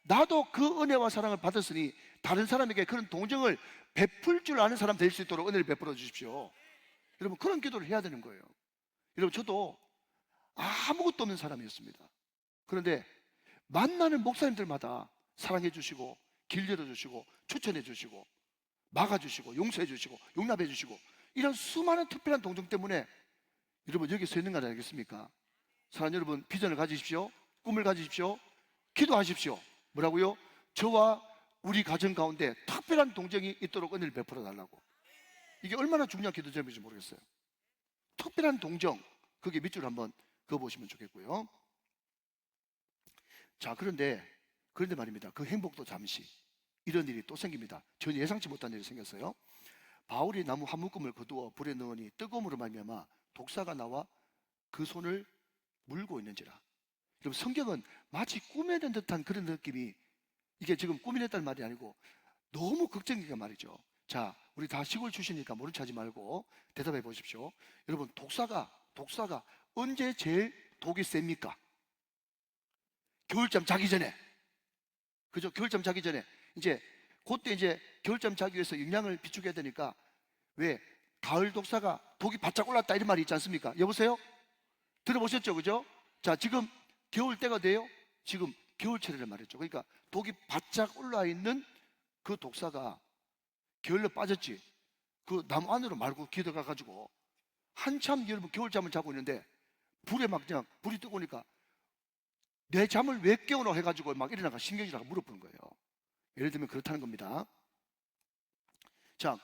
나도 그 은혜와 사랑을 받았으니 다른 사람에게 그런 동정을 베풀 줄 아는 사람 될 수 있도록 은혜를 베풀어 주십시오. 여러분 그런 기도를 해야 되는 거예요. 여러분 저도 아무것도 없는 사람이었습니다. 그런데 만나는 목사님들마다 사랑해 주시고 길 열어주시고 추천해 주시고 막아주시고 용서해 주시고 용납해 주시고 이런 수많은 특별한 동정 때문에 여러분 여기 서 있는 거 아니겠습니까? 사랑하는 여러분, 비전을 가지십시오. 꿈을 가지십시오. 기도하십시오. 뭐라고요? 저와 우리 가정 가운데 특별한 동정이 있도록 은혜를 베풀어 달라고. 이게 얼마나 중요한 기도 제목인지 모르겠어요. 특별한 동정, 그게 밑줄 한번 그어보시면 좋겠고요. 자, 그런데 말입니다. 그 행복도 잠시 이런 일이 또 생깁니다. 전혀 예상치 못한 일이 생겼어요. 바울이 나무 한 묶음을 거두어 불에 넣으니 뜨거움으로 말미암아 독사가 나와 그 손을 물고 있는지라. 여러분 성경은 마치 꾸며낸 듯한 그런 느낌이, 이게 지금 꾸며냈다는 말이 아니고 너무 걱정이니까 말이죠. 자, 우리 다 시골 출신이니까 모른 체 하지 말고 대답해 보십시오. 여러분 독사가 언제 제일 독이 셉니까? 겨울잠 자기 전에. 그죠? 겨울잠 자기 전에. 이제 그때 이제 겨울잠 자기 위해서 영양을 비축해야 되니까, 왜 가을 독사가 독이 바짝 올랐다 이런 말이 있지 않습니까? 여보세요? 들어보셨죠? 그죠? 자, 지금 겨울 때가 돼요. 지금 겨울철이란 말이죠. 그러니까 독이 바짝 올라 있는 그 독사가 겨울로 빠졌지. 그 나무 안으로 말고 기어들어가 가지고 한참 여러분 겨울잠을 자고 있는데 불에 막 그냥 불이 뜨고 오니까 내 잠을 왜 깨우나 해가지고 막 일어나가 신경질나가 물어보는 거예요. 예를 들면 그렇다는 겁니다. 자,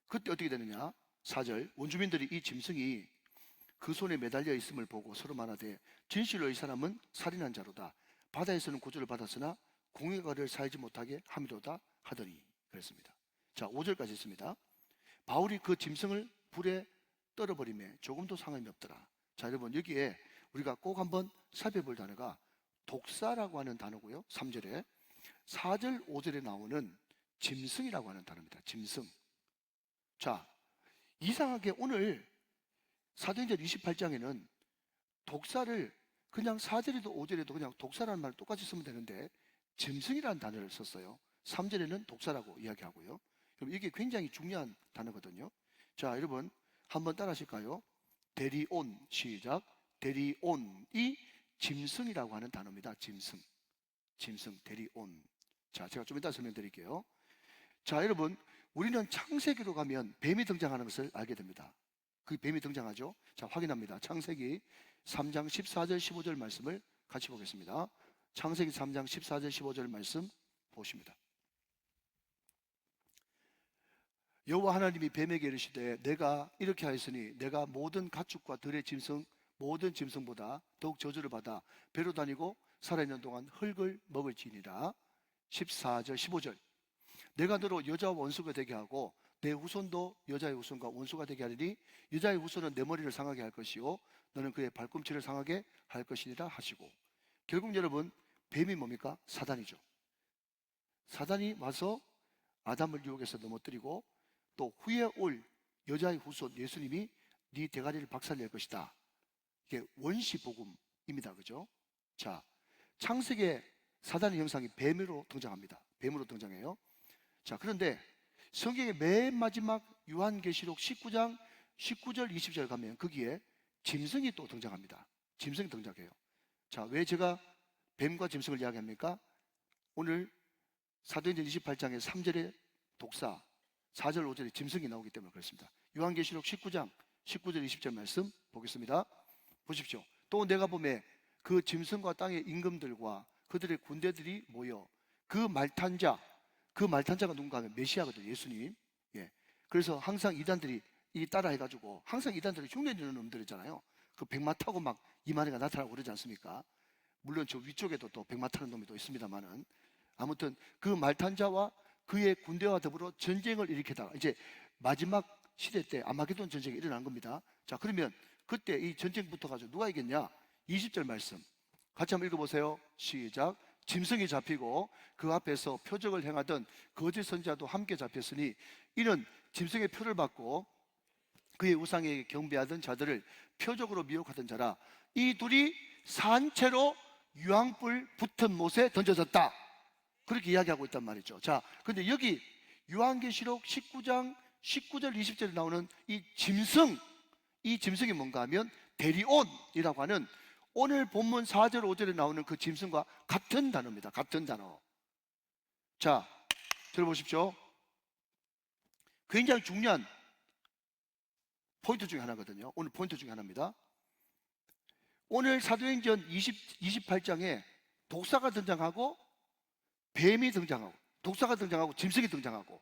그때 어떻게 되느냐? 4절, 원주민들이 이 짐승이 그 손에 매달려 있음을 보고 서로 말하되 진실로 이 사람은 살인한 자로다. 바다에서는 구조를 받았으나 공의가를 살지 못하게 함이로다 하더니 그랬습니다. 자, 5절까지 있습니다. 바울이 그 짐승을 불에 떨어버리매 조금도 상함이 없더라. 자, 여러분 여기에 우리가 꼭 한번 살펴볼 단어가 독사라고 하는 단어고요. 3절에 4절, 5절에 나오는 짐승이라고 하는 단어입니다. 짐승. 자, 이상하게 오늘 사도행전 28장에는 독사를 그냥 4절에도 5절에도 그냥 독사라는 말을 똑같이 쓰면 되는데 짐승이라는 단어를 썼어요. 3절에는 독사라고 이야기하고요. 그럼 이게 굉장히 중요한 단어거든요. 자, 여러분 한번 따라 하실까요? 데리온, 시작. 데리온이 짐승이라고 하는 단어입니다. 짐승, 데리온. 자, 제가 좀 이따 설명드릴게요. 자, 여러분 우리는 창세기로 가면 뱀이 등장하는 것을 알게 됩니다. 그 뱀이 등장하죠. 자, 확인합니다. 창세기 3장 14절 15절 말씀을 같이 보겠습니다. 창세기 3장 14절 15절 말씀 보십니다. 여호와 하나님이 뱀에게 이르시되 내가 이렇게 하였으니 내가 모든 가축과 들의 짐승 모든 짐승보다 더욱 저주를 받아 배로 다니고 살아있는 동안 흙을 먹을지니라. 14절 15절 내가 너로 여자와 원수가 되게 하고 내 후손도 여자의 후손과 원수가 되게 하리니 여자의 후손은 내 머리를 상하게 할 것이요 너는 그의 발꿈치를 상하게 할 것이니라 하시고, 결국 여러분 뱀이 뭡니까? 사단이죠. 사단이 와서 아담을 유혹해서 넘어뜨리고 또 후에 올 여자의 후손 예수님이 네 대가리를 박살낼 것이다. 이게 원시복음입니다. 그죠? 자, 창세기에 사단의 형상이 뱀으로 등장합니다. 뱀으로 등장해요. 자, 그런데 성경의 맨 마지막 요한계시록 19장 19절 20절 가면 거기에 짐승이 또 등장합니다. 짐승이 등장해요. 자, 왜 제가 뱀과 짐승을 이야기합니까? 오늘 사도행전 28장의 3절에 독사, 4절 5절에 짐승이 나오기 때문에 그렇습니다. 요한계시록 19장 19절 20절 말씀 보겠습니다. 보십시오. 또 내가 보매 그 짐승과 땅의 임금들과 그들의 군대들이 모여 그 말탄자가 누군가 하면 메시아거든요. 예수님. 예. 그래서 항상 이단들이 이 따라 해가지고 항상 이단들이 흉내내는 놈들이잖아요. 그 백마 타고 막 이만희가 나타나고 그러지 않습니까? 물론 저 위쪽에도 또 백마 타는 놈이 또 있습니다만은 아무튼 그 말탄자와 그의 군대와 더불어 전쟁을 일으키다가 이제 마지막 시대 때 아마게돈 전쟁이 일어난 겁니다. 자, 그러면 그때 이 전쟁 붙어가지고 누가 이겼냐? 20절 말씀 같이 한번 읽어보세요. 시작. 짐승이 잡히고 그 앞에서 표적을 행하던 거짓 선지자도 함께 잡혔으니 이는 짐승의 표를 받고 그의 우상에게 경배하던 자들을 표적으로 미혹하던 자라. 이 둘이 산채로 유황불 붙은 못에 던져졌다. 그렇게 이야기하고 있단 말이죠. 자, 근데 여기 요한계시록 19장 19절 20절에 나오는 이 짐승이 뭔가 하면 데리온이라고 하는 오늘 본문 4절 5절에 나오는 그 짐승과 같은 단어입니다. 같은 단어. 자, 들어보십시오. 굉장히 중요한 포인트 중에 하나거든요. 오늘 포인트 중에 하나입니다. 오늘 사도행전 28장에 독사가 등장하고 뱀이 등장하고 독사가 등장하고 짐승이 등장하고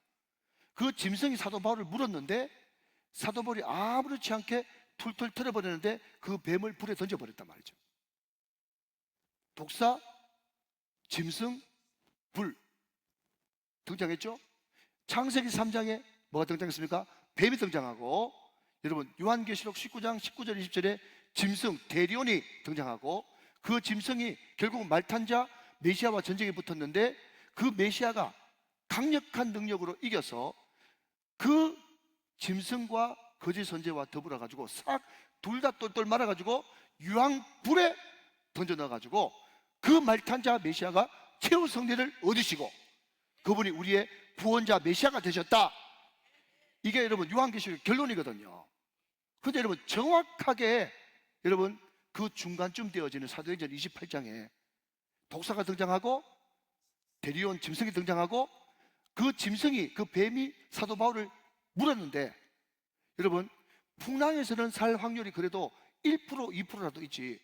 그 짐승이 사도 바울을 물었는데 사도 바울이 아무렇지 않게 툴툴 털어버렸는데 그 뱀을 불에 던져버렸단 말이죠. 독사, 짐승, 불 등장했죠. 창세기 3장에 뭐가 등장했습니까? 뱀이 등장하고, 여러분 요한계시록 19장 19절 20절에 짐승 데리온이 등장하고 그 짐승이 결국 말탄자 메시아와 전쟁에 붙었는데 그 메시아가 강력한 능력으로 이겨서 그 짐승과 거짓 선지자와 더불어 가지고 싹 둘 다 똘똘 말아 가지고 유황불에 던져 넣어 가지고 그 말탄자 메시아가 최후 성리를 얻으시고 그분이 우리의 구원자 메시아가 되셨다. 이게 여러분 요한계시록 결론이거든요. 그런데 여러분 정확하게 여러분 그 중간쯤 되어지는 사도행전 28장에 독사가 등장하고 데리온 짐승이 등장하고 그 짐승이 그 뱀이 사도 바울을 물었는데 여러분 풍랑에서는 살 확률이 그래도 1% 2%라도 있지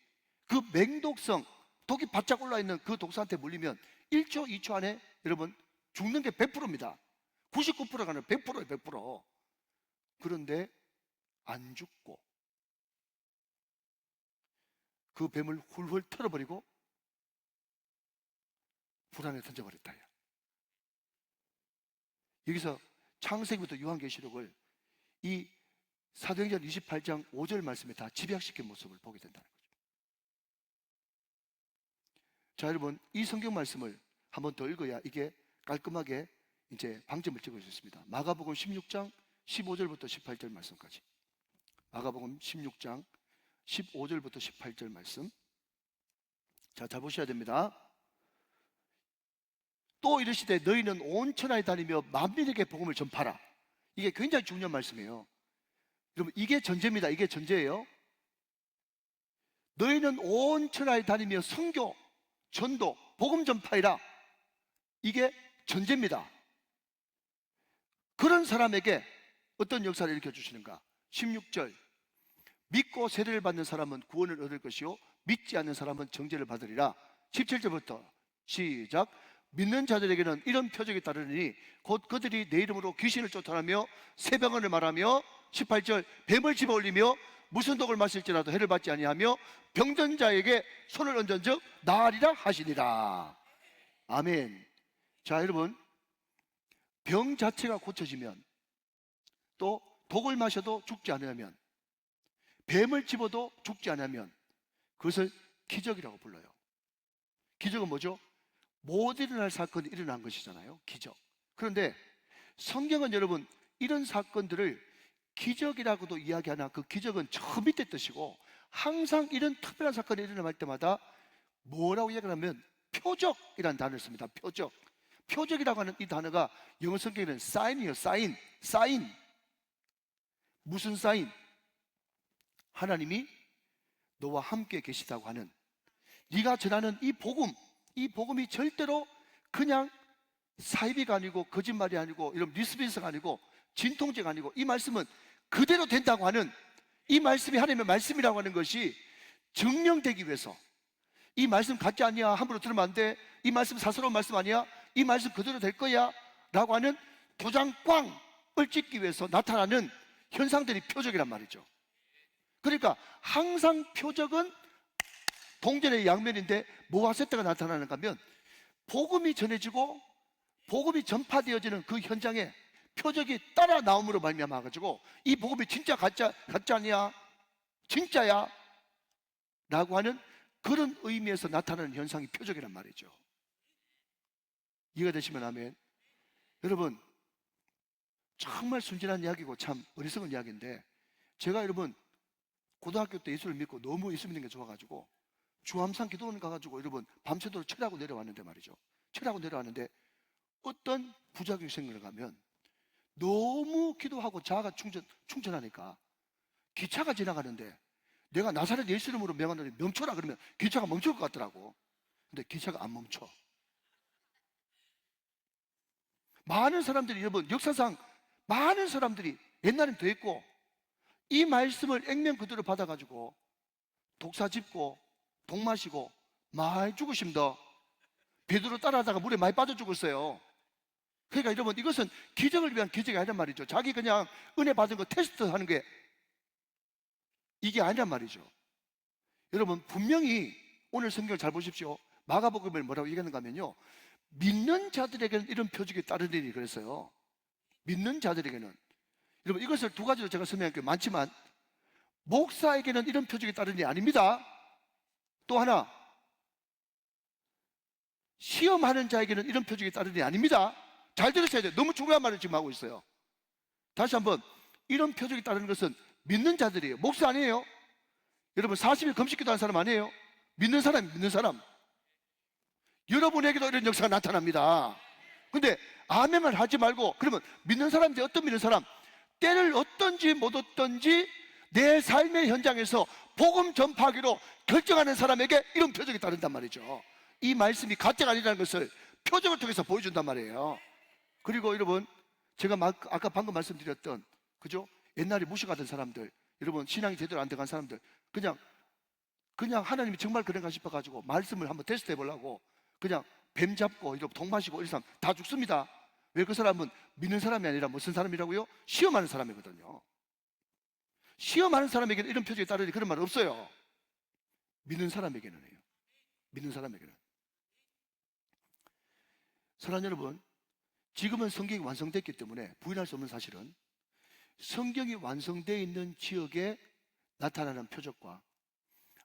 그 맹독성 독이 바짝 올라있는 그 독사한테 물리면 1초 2초 안에 여러분 죽는 게 100%입니다 99%가 아니라 100%예요 100%. 그런데 안 죽고 그 뱀을 훌훌 털어버리고 불 안에 던져버렸다. 여기서 창세기부터 요한계시록을 이 사도행전 28장 5절 말씀에 다 집약시킨 모습을 보게 된다는 거죠. 자, 여러분, 이 성경 말씀을 한번 더 읽어야 이게 깔끔하게 이제 방점을 찍을 수 있습니다. 마가복음 16장 15절부터 18절 말씀까지. 마가복음 16장 15절부터 18절 말씀. 자, 잘 보셔야 됩니다. 또 이르시되 너희는 온 천하에 다니며 만민에게 복음을 전파라. 이게 굉장히 중요한 말씀이에요. 여러분, 이게 전제입니다. 이게 전제예요. 너희는 온 천하에 다니며 선교, 전도, 복음 전파이라. 이게 전제입니다. 그런 사람에게 어떤 역사를 일으켜주시는가? 16절, 믿고 세례를 받는 사람은 구원을 얻을 것이요 믿지 않는 사람은 정죄를 받으리라. 17절부터 시작. 믿는 자들에게는 이런 표적이 따르니 곧 그들이 내 이름으로 귀신을 쫓아내며 새병언을 말하며 18절, 뱀을 집어올리며 무슨 독을 마실지라도 해를 받지 아니하며 병든 자에게 손을 얹은즉 나으리라 하시니라. 아멘. 자, 여러분, 병 자체가 고쳐지면, 또 독을 마셔도 죽지 않으면, 뱀을 집어도 죽지 않으면 그것을 기적이라고 불러요. 기적은 뭐죠? 못 일어날 사건이 일어난 것이잖아요. 기적. 그런데 성경은 여러분 이런 사건들을 기적이라고도 이야기하나 그 기적은 저 밑에 뜻이고, 항상 이런 특별한 사건이 일어날 때마다 뭐라고 이야기하냐면 표적이라는 단어를 씁니다. 표적. 표적이라고 하는 이 단어가 영어 성경에는 사인이에요. 사인. 무슨 사인? 하나님이 너와 함께 계시다고 하는, 네가 전하는 이 복음이 절대로 그냥 사이비가 아니고 거짓말이 아니고 이런 리스비스가 아니고 진통제가 아니고 이 말씀은 그대로 된다고 하는, 이 말씀이 하나님의 말씀이라고 하는 것이 증명되기 위해서, 이 말씀 같지 않냐, 함부로 들으면 안 돼, 이 말씀 사사로운 말씀 아니야, 이 말씀 그대로 될 거야 라고 하는 도장꽝을 찍기 위해서 나타나는 현상들이 표적이란 말이죠. 그러니까 항상 표적은 동전의 양면인데 뭐가 세트가 나타나는가 하면, 복음이 전해지고 복음이 전파되어지는 그 현장에 표적이 따라 나옴으로 말미암아 가지고 이 복음이 진짜 가짜 아니야, 진짜야 라고 하는 그런 의미에서 나타나는 현상이 표적이란 말이죠. 이해가 되시면 아멘. 여러분, 정말 순진한 이야기고 참 어리석은 이야기인데, 제가 여러분 고등학교 때 예수를 믿고 너무 예수 믿는 게 좋아가지고 주암산 기도원 가가지고 여러분 밤새도록 철하고 내려왔는데 말이죠. 철하고 내려왔는데 어떤 부작용이 생겨가면 너무 기도하고 자아가 충전하니까 기차가 지나가는데 내가 나사렛 예수 이름으로 명하노니 멈춰라 그러면 기차가 멈출 것 같더라고. 근데 기차가 안 멈춰. 많은 사람들이, 여러분 역사상 많은 사람들이 옛날엔 더 했고 이 말씀을 액면 그대로 받아가지고 독사 짚고 독 마시고 많이 죽으십니다. 베드로 따라하다가 물에 많이 빠져 죽었어요. 그러니까 여러분 이것은 기적을 위한 기적이 아니란 말이죠. 자기 그냥 은혜 받은 거 테스트하는 게 이게 아니란 말이죠. 여러분 분명히 오늘 성경을 잘 보십시오. 마가복음을 뭐라고 얘기하는가 하면요, 믿는 자들에게는 이런 표적이 따르리니 그랬어요. 믿는 자들에게는. 여러분 이것을 두 가지로 제가 설명할 게 많지만, 목사에게는 이런 표적이 따르니 아닙니다. 또 하나, 시험하는 자에게는 이런 표적이 따르니 아닙니다. 잘 들으셔야 돼요. 너무 중요한 말을 지금 하고 있어요. 다시 한번, 이런 표적이 따르는 것은 믿는 자들이에요. 목사 아니에요. 여러분 40일 금식기도 하는 사람 아니에요. 믿는 사람. 여러분에게도 이런 역사가 나타납니다. 근데 아멘만 하지 말고, 그러면 믿는 사람인데 어떤 믿는 사람? 때를 얻든지 못 얻든지 내 삶의 현장에서 복음 전파하기로 결정하는 사람에게 이런 표적이 따른단 말이죠. 이 말씀이 가짜가 아니라는 것을 표적을 통해서 보여준단 말이에요. 그리고 여러분 제가 아까 방금 말씀드렸던, 그죠? 옛날에 무식하던 사람들, 여러분 신앙이 제대로 안 돼간 사람들, 그냥 하나님이 정말 그런가 싶어가지고 말씀을 한번 테스트 해보려고 그냥 뱀 잡고 이렇게 독 마시고 이런 사람 다 죽습니다. 왜? 그 사람은 믿는 사람이 아니라 무슨 사람이라고요? 시험하는 사람이거든요. 시험하는 사람에게는 이런 표적이 따르니 그런 말 없어요. 믿는 사람에게는 해요. 믿는 사람에게는. 사랑하는 여러분, 지금은 성경이 완성됐기 때문에 부인할 수 없는 사실은, 성경이 완성되어 있는 지역에 나타나는 표적과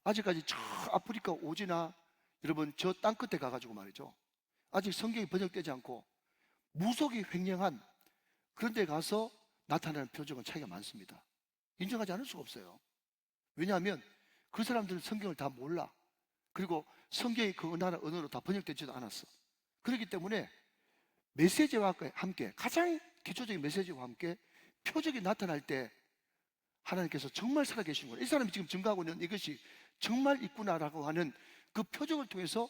아직까지 저 아프리카 오지나 여러분 저 땅끝에 가가지고 말이죠, 아직 성경이 번역되지 않고 무속이 횡령한 그런 데 가서 나타나는 표적은 차이가 많습니다. 인정하지 않을 수가 없어요. 왜냐하면 그 사람들은 성경을 다 몰라. 그리고 성경이 그 나라 언어로 다 번역되지도 않았어. 그렇기 때문에 메시지와 함께, 가장 기초적인 메시지와 함께 표적이 나타날 때 하나님께서 정말 살아계시는 거예요. 이 사람이 지금 증거하고 있는 이것이 정말 있구나라고 하는 그 표적을 통해서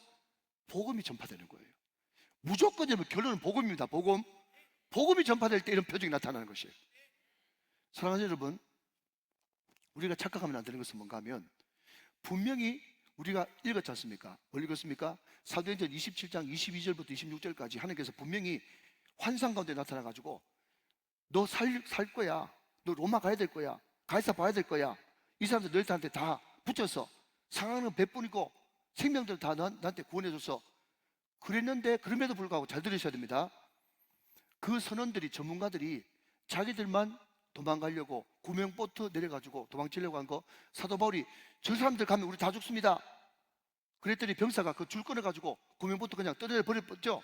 복음이 전파되는 거예요. 무조건이면 결론은 복음입니다. 복음이 전파될 때 이런 표적이 나타나는 것이에요. 사랑하는 여러분, 우리가 착각하면 안 되는 것은 뭔가 하면, 분명히 우리가 읽었지 않습니까? 뭘 읽었습니까? 사도행전 27장 22절부터 26절까지 하나님께서 분명히 환상 가운데 나타나가지고 너 살 거야, 너 로마 가야 될 거야, 가이사 봐야 될 거야, 이 사람들 너희들한테 다 붙여서 상하는 배뿐이고 생명들 다 나한테 구원해줘서 그랬는데, 그럼에도 불구하고 잘 들으셔야 됩니다. 그 선원들이, 전문가들이 자기들만 도망가려고 구명보트 내려가지고 도망치려고 한 거, 사도 바울이 저 사람들 가면 우리 다 죽습니다 그랬더니 병사가 그 줄 끊어가지고 구명보트 그냥 떨어져 버렸죠.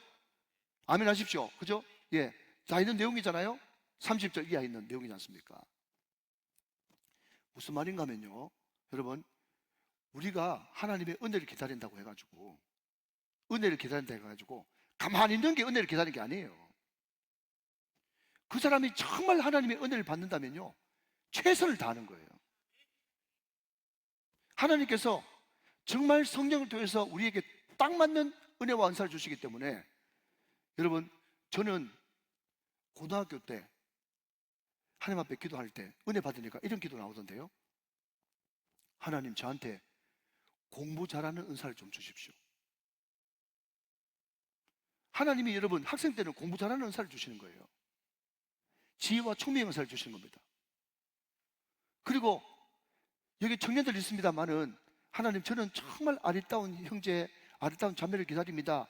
아멘 하십시오. 그죠? 예, 다 있는 내용이잖아요. 30절 이하에 있는 내용이지 않습니까? 무슨 말인가 하면요, 여러분, 우리가 하나님의 은혜를 기다린다고 해가지고, 은혜를 기다린다고 해가지고 가만히 있는 게 은혜를 기다리는 게 아니에요. 그 사람이 정말 하나님의 은혜를 받는다면요, 최선을 다하는 거예요. 하나님께서 정말 성령을 통해서 우리에게 딱 맞는 은혜와 은사를 주시기 때문에, 여러분, 저는 고등학교 때 하나님 앞에 기도할 때 은혜 받으니까 이런 기도 나오던데요. 하나님, 저한테 공부 잘하는 은사를 좀 주십시오. 하나님이 여러분 학생 때는 공부 잘하는 은사를 주시는 거예요. 지혜와 총명의 은사를 주시는 겁니다. 그리고 여기 청년들 있습니다만은, 하나님, 저는 정말 아리따운 형제, 아리따운 자매를 기다립니다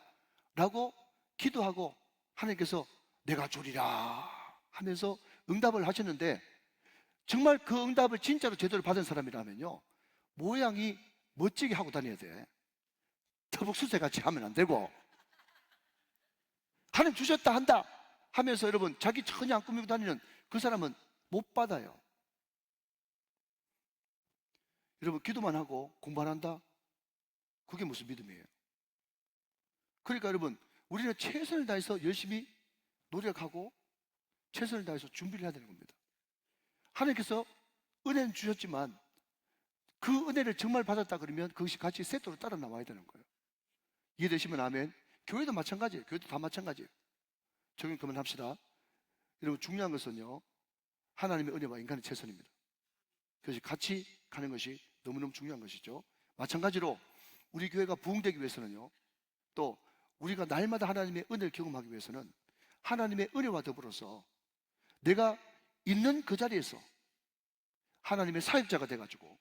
라고 기도하고 하나님께서 내가 주리라 하면서 응답을 하셨는데, 정말 그 응답을 진짜로 제대로 받은 사람이라면요, 모양이 멋지게 하고 다녀야 돼. 터벅수세같이 하면 안 되고, 하나님 주셨다 한다 하면서 여러분 자기 전혀 안 꾸미고 다니는 그 사람은 못 받아요. 여러분, 기도만 하고 공부 안 한다? 그게 무슨 믿음이에요? 그러니까 여러분, 우리는 최선을 다해서 열심히 노력하고 최선을 다해서 준비를 해야 되는 겁니다. 하나님께서 은혜는 주셨지만 그 은혜를 정말 받았다 그러면 그것이 같이 세트로 따라 나와야 되는 거예요. 이해되시면 아멘. 교회도 마찬가지예요. 교회도 다 마찬가지예요. 적용 그만합시다. 여러분, 중요한 것은요, 하나님의 은혜와 인간의 최선입니다. 그것이 같이 가는 것이 너무너무 중요한 것이죠. 마찬가지로 우리 교회가 부흥되기 위해서는요, 또 우리가 날마다 하나님의 은혜를 경험하기 위해서는 하나님의 은혜와 더불어서 내가 있는 그 자리에서 하나님의 사역자가 돼가지고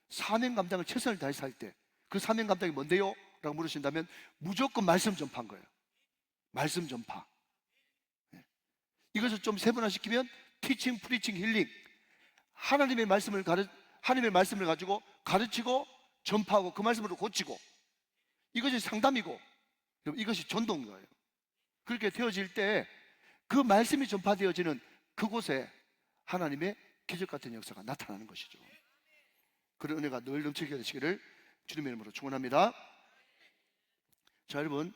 사명 감당을 최선을 다해서 할 때, 그 사명 감당이 뭔데요? 라고 물으신다면 무조건 말씀 전파인 거예요. 말씀 전파. 이것을 좀 세분화시키면 티칭, 프리칭, 힐링, 하나님의 말씀을 가지고 가르치고 전파하고 그 말씀으로 고치고, 이것이 상담이고 이것이 전도인 거예요. 그렇게 되어질 때 그 말씀이 전파되어지는 그곳에 하나님의 기적 같은 역사가 나타나는 것이죠. 그런 은혜가 늘 넘치게 되시기를 주님의 이름으로 축원합니다. 자, 여러분,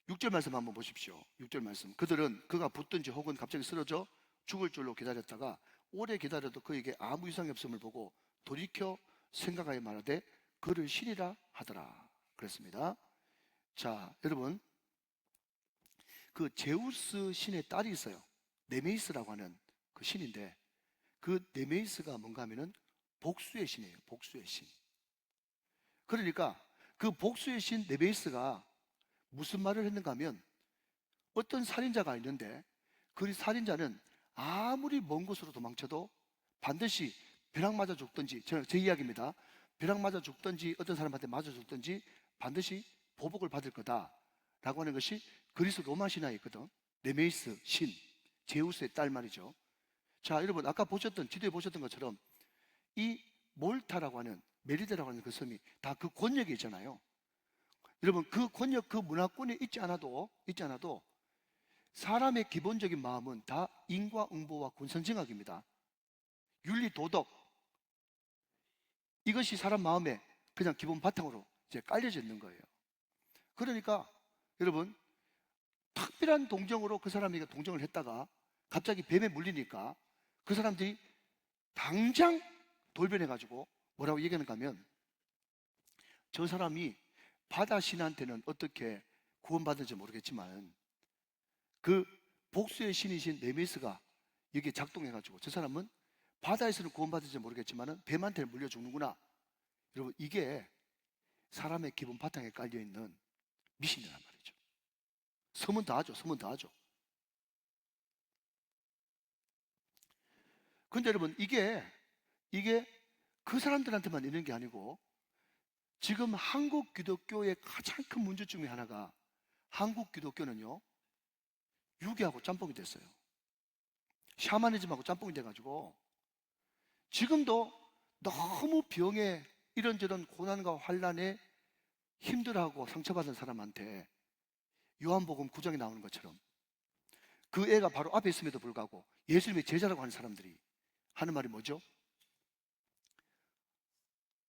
6절 말씀 한번 보십시오. 6절 말씀. 그들은 그가 붙든지 혹은 갑자기 쓰러져 죽을 줄로 기다렸다가 오래 기다려도 그에게 아무 이상이 없음을 보고 돌이켜 생각하여 말하되 그를 신이라 하더라 그랬습니다. 자, 여러분, 그 제우스 신의 딸이 있어요. 네메이스라고 하는 그 신인데, 그 네메이스가 뭔가 하면은 복수의 신이에요. 복수의 신. 그러니까 그 복수의 신 네메이스가 무슨 말을 했는가 하면, 어떤 살인자가 있는데 그 살인자는 아무리 먼 곳으로 도망쳐도 반드시 벼락 맞아 죽든지, 제 이야기입니다, 벼락 맞아 죽든지 어떤 사람한테 맞아 죽든지 반드시 보복을 받을 거다 라고 하는 것이 그리스 로마 신화에 있거든. 네메이스 신, 제우스의 딸 말이죠. 자, 여러분, 아까 보셨던, 지도에 보셨던 것처럼 이 몰타라고 하는, 메리데라고 하는 그 섬이 다 그 권역에 있잖아요. 여러분, 그 권력, 그 문화권에 있지 않아도 사람의 기본적인 마음은 다 인과응보와 권선징악입니다. 윤리, 도덕, 이것이 사람 마음에 그냥 기본 바탕으로 이제 깔려져 있는 거예요. 그러니까 여러분, 특별한 동정으로 그 사람이 동정을 했다가 갑자기 뱀에 물리니까 그 사람들이 당장 돌변해가지고 뭐라고 얘기하는가 하면, 저 사람이 바다 신한테는 어떻게 구원받은지 모르겠지만 그 복수의 신이신 네메시스가 여기에 작동해가지고 저 사람은 바다에서는 구원받은지 모르겠지만 뱀한테 물려 죽는구나. 여러분, 이게 사람의 기본 바탕에 깔려있는 미신이란 말이죠. 서문 다 하죠. 서문 다 하죠. 근데 여러분, 이게 그 사람들한테만 있는 게 아니고 지금 한국 기독교의 가장 큰 문제 중에 하나가, 한국 기독교는요 유교하고 짬뽕이 됐어요. 샤머니즘하고 짬뽕이 돼가지고 지금도 너무 병에 이런저런 고난과 환난에 힘들어하고 상처받은 사람한테 요한복음 9장에 나오는 것처럼 그 애가 바로 앞에 있음에도 불구하고 예수님의 제자라고 하는 사람들이 하는 말이 뭐죠?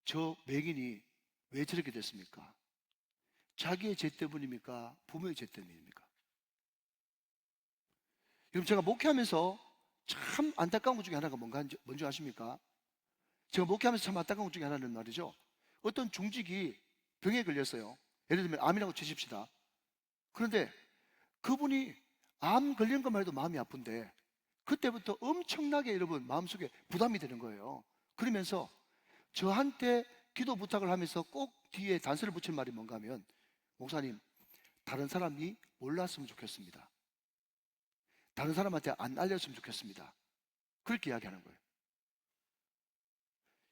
저 맹인이 왜 저렇게 됐습니까? 자기의 죄 때문입니까? 부모의 죄 때문입니까? 여러분, 제가 목회하면서 참 안타까운 것 중에 하나가 뭔지 아십니까? 제가 목회하면서 참 안타까운 것 중에 하나는 말이죠, 어떤 중직이 병에 걸렸어요. 예를 들면 암이라고 치십시다. 그런데 그분이 암 걸린 것만 해도 마음이 아픈데 그때부터 엄청나게 여러분 마음속에 부담이 되는 거예요. 그러면서 저한테 기도 부탁을 하면서 꼭 뒤에 단서를 붙일 말이 뭔가 하면, 목사님, 다른 사람이 몰랐으면 좋겠습니다. 다른 사람한테 안 알렸으면 좋겠습니다. 그렇게 이야기하는 거예요.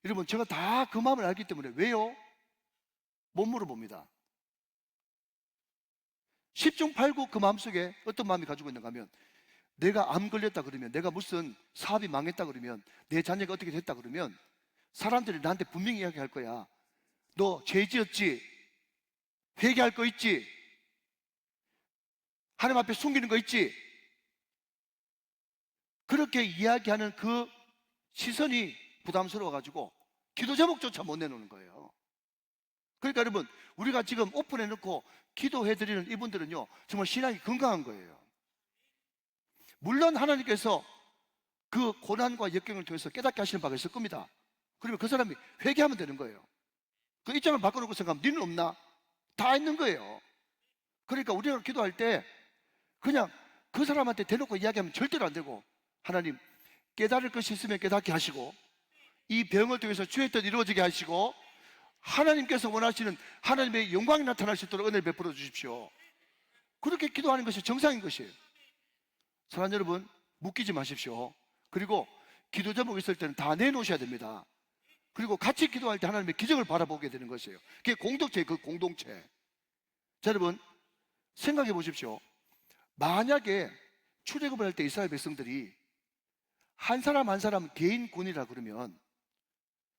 여러분, 제가 다 그 마음을 알기 때문에 왜요? 못 물어봅니다. 10중 8구 그 마음속에 어떤 마음이 가지고 있는가 하면, 내가 암 걸렸다 그러면, 내가 무슨 사업이 망했다 그러면, 내 자녀가 어떻게 됐다 그러면 사람들이 나한테 분명히 이야기할 거야. 너 죄 지었지? 회개할 거 있지? 하나님 앞에 숨기는 거 있지? 그렇게 이야기하는 그 시선이 부담스러워가지고 기도 제목조차 못 내놓는 거예요. 그러니까 여러분, 우리가 지금 오픈해놓고 기도해드리는 이분들은요 정말 신앙이 건강한 거예요. 물론 하나님께서 그 고난과 역경을 통해서 깨닫게 하시는 바가 있을 겁니다. 그러면 그 사람이 회개하면 되는 거예요. 그 입장을 바꿔놓고 생각하면 니는 없나? 다 있는 거예요. 그러니까 우리가 기도할 때 그냥 그 사람한테 대놓고 이야기하면 절대로 안 되고, 하나님, 깨달을 것이 있으면 깨닫게 하시고 이 병을 통해서 주의 뜻 이루어지게 하시고 하나님께서 원하시는 하나님의 영광이 나타날 수 있도록 은혜를 베풀어 주십시오. 그렇게 기도하는 것이 정상인 것이에요. 사랑하는 여러분, 묶이지 마십시오. 그리고 기도 제목 있을 때는 다 내놓으셔야 됩니다. 그리고 같이 기도할 때 하나님의 기적을 바라보게 되는 것이에요. 그게 공동체예요. 그 공동체. 자, 여러분, 생각해 보십시오. 만약에 출애굽을 할 때 이스라엘 백성들이 한 사람 한 사람 개인군이라 그러면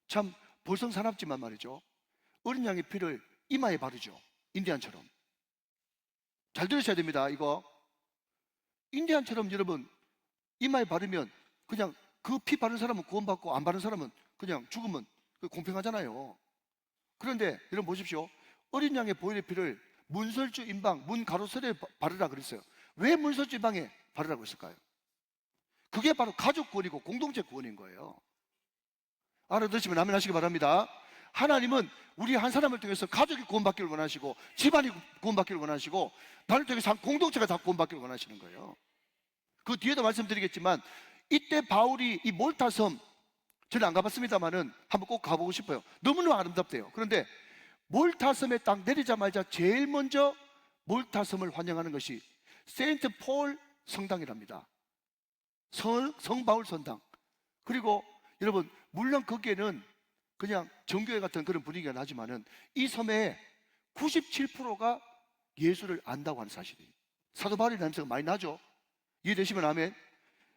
참 볼성사납지만 말이죠, 어린 양의 피를 이마에 바르죠. 인디안처럼. 잘 들으셔야 됩니다. 이거 인디안처럼 여러분 이마에 바르면 그냥 그 피 바른 사람은 구원받고 안 바른 사람은 그냥 죽으면 공평하잖아요. 그런데 여러분 보십시오. 어린 양의 보혈의 피를 문설주 임방 문 가로설에 바르라 그랬어요. 왜 문설주 임방에 바르라고 했을까요? 그게 바로 가족 구원이고 공동체 구원인 거예요. 알아들으시면 아멘 하시기 바랍니다. 하나님은 우리 한 사람을 통해서 가족이 구원받기를 원하시고 집안이 구원받기를 원하시고 나를 통해서 공동체가 다 구원받기를 원하시는 거예요. 그 뒤에도 말씀드리겠지만 이때 바울이 이 몰타섬, 저는 안 가봤습니다만은 한번 꼭 가보고 싶어요. 너무너무 아름답대요. 그런데 몰타섬에 딱 내리자마자 제일 먼저 몰타섬을 환영하는 것이 세인트 폴 성당이랍니다. 성 바울 성당. 그리고 여러분, 물론 거기에는 그냥 정교회 같은 그런 분위기가 나지만은 이 섬에 97%가 예수를 안다고 하는 사실이에요. 사도 바울의 냄새가 많이 나죠. 이해되시면 아멘.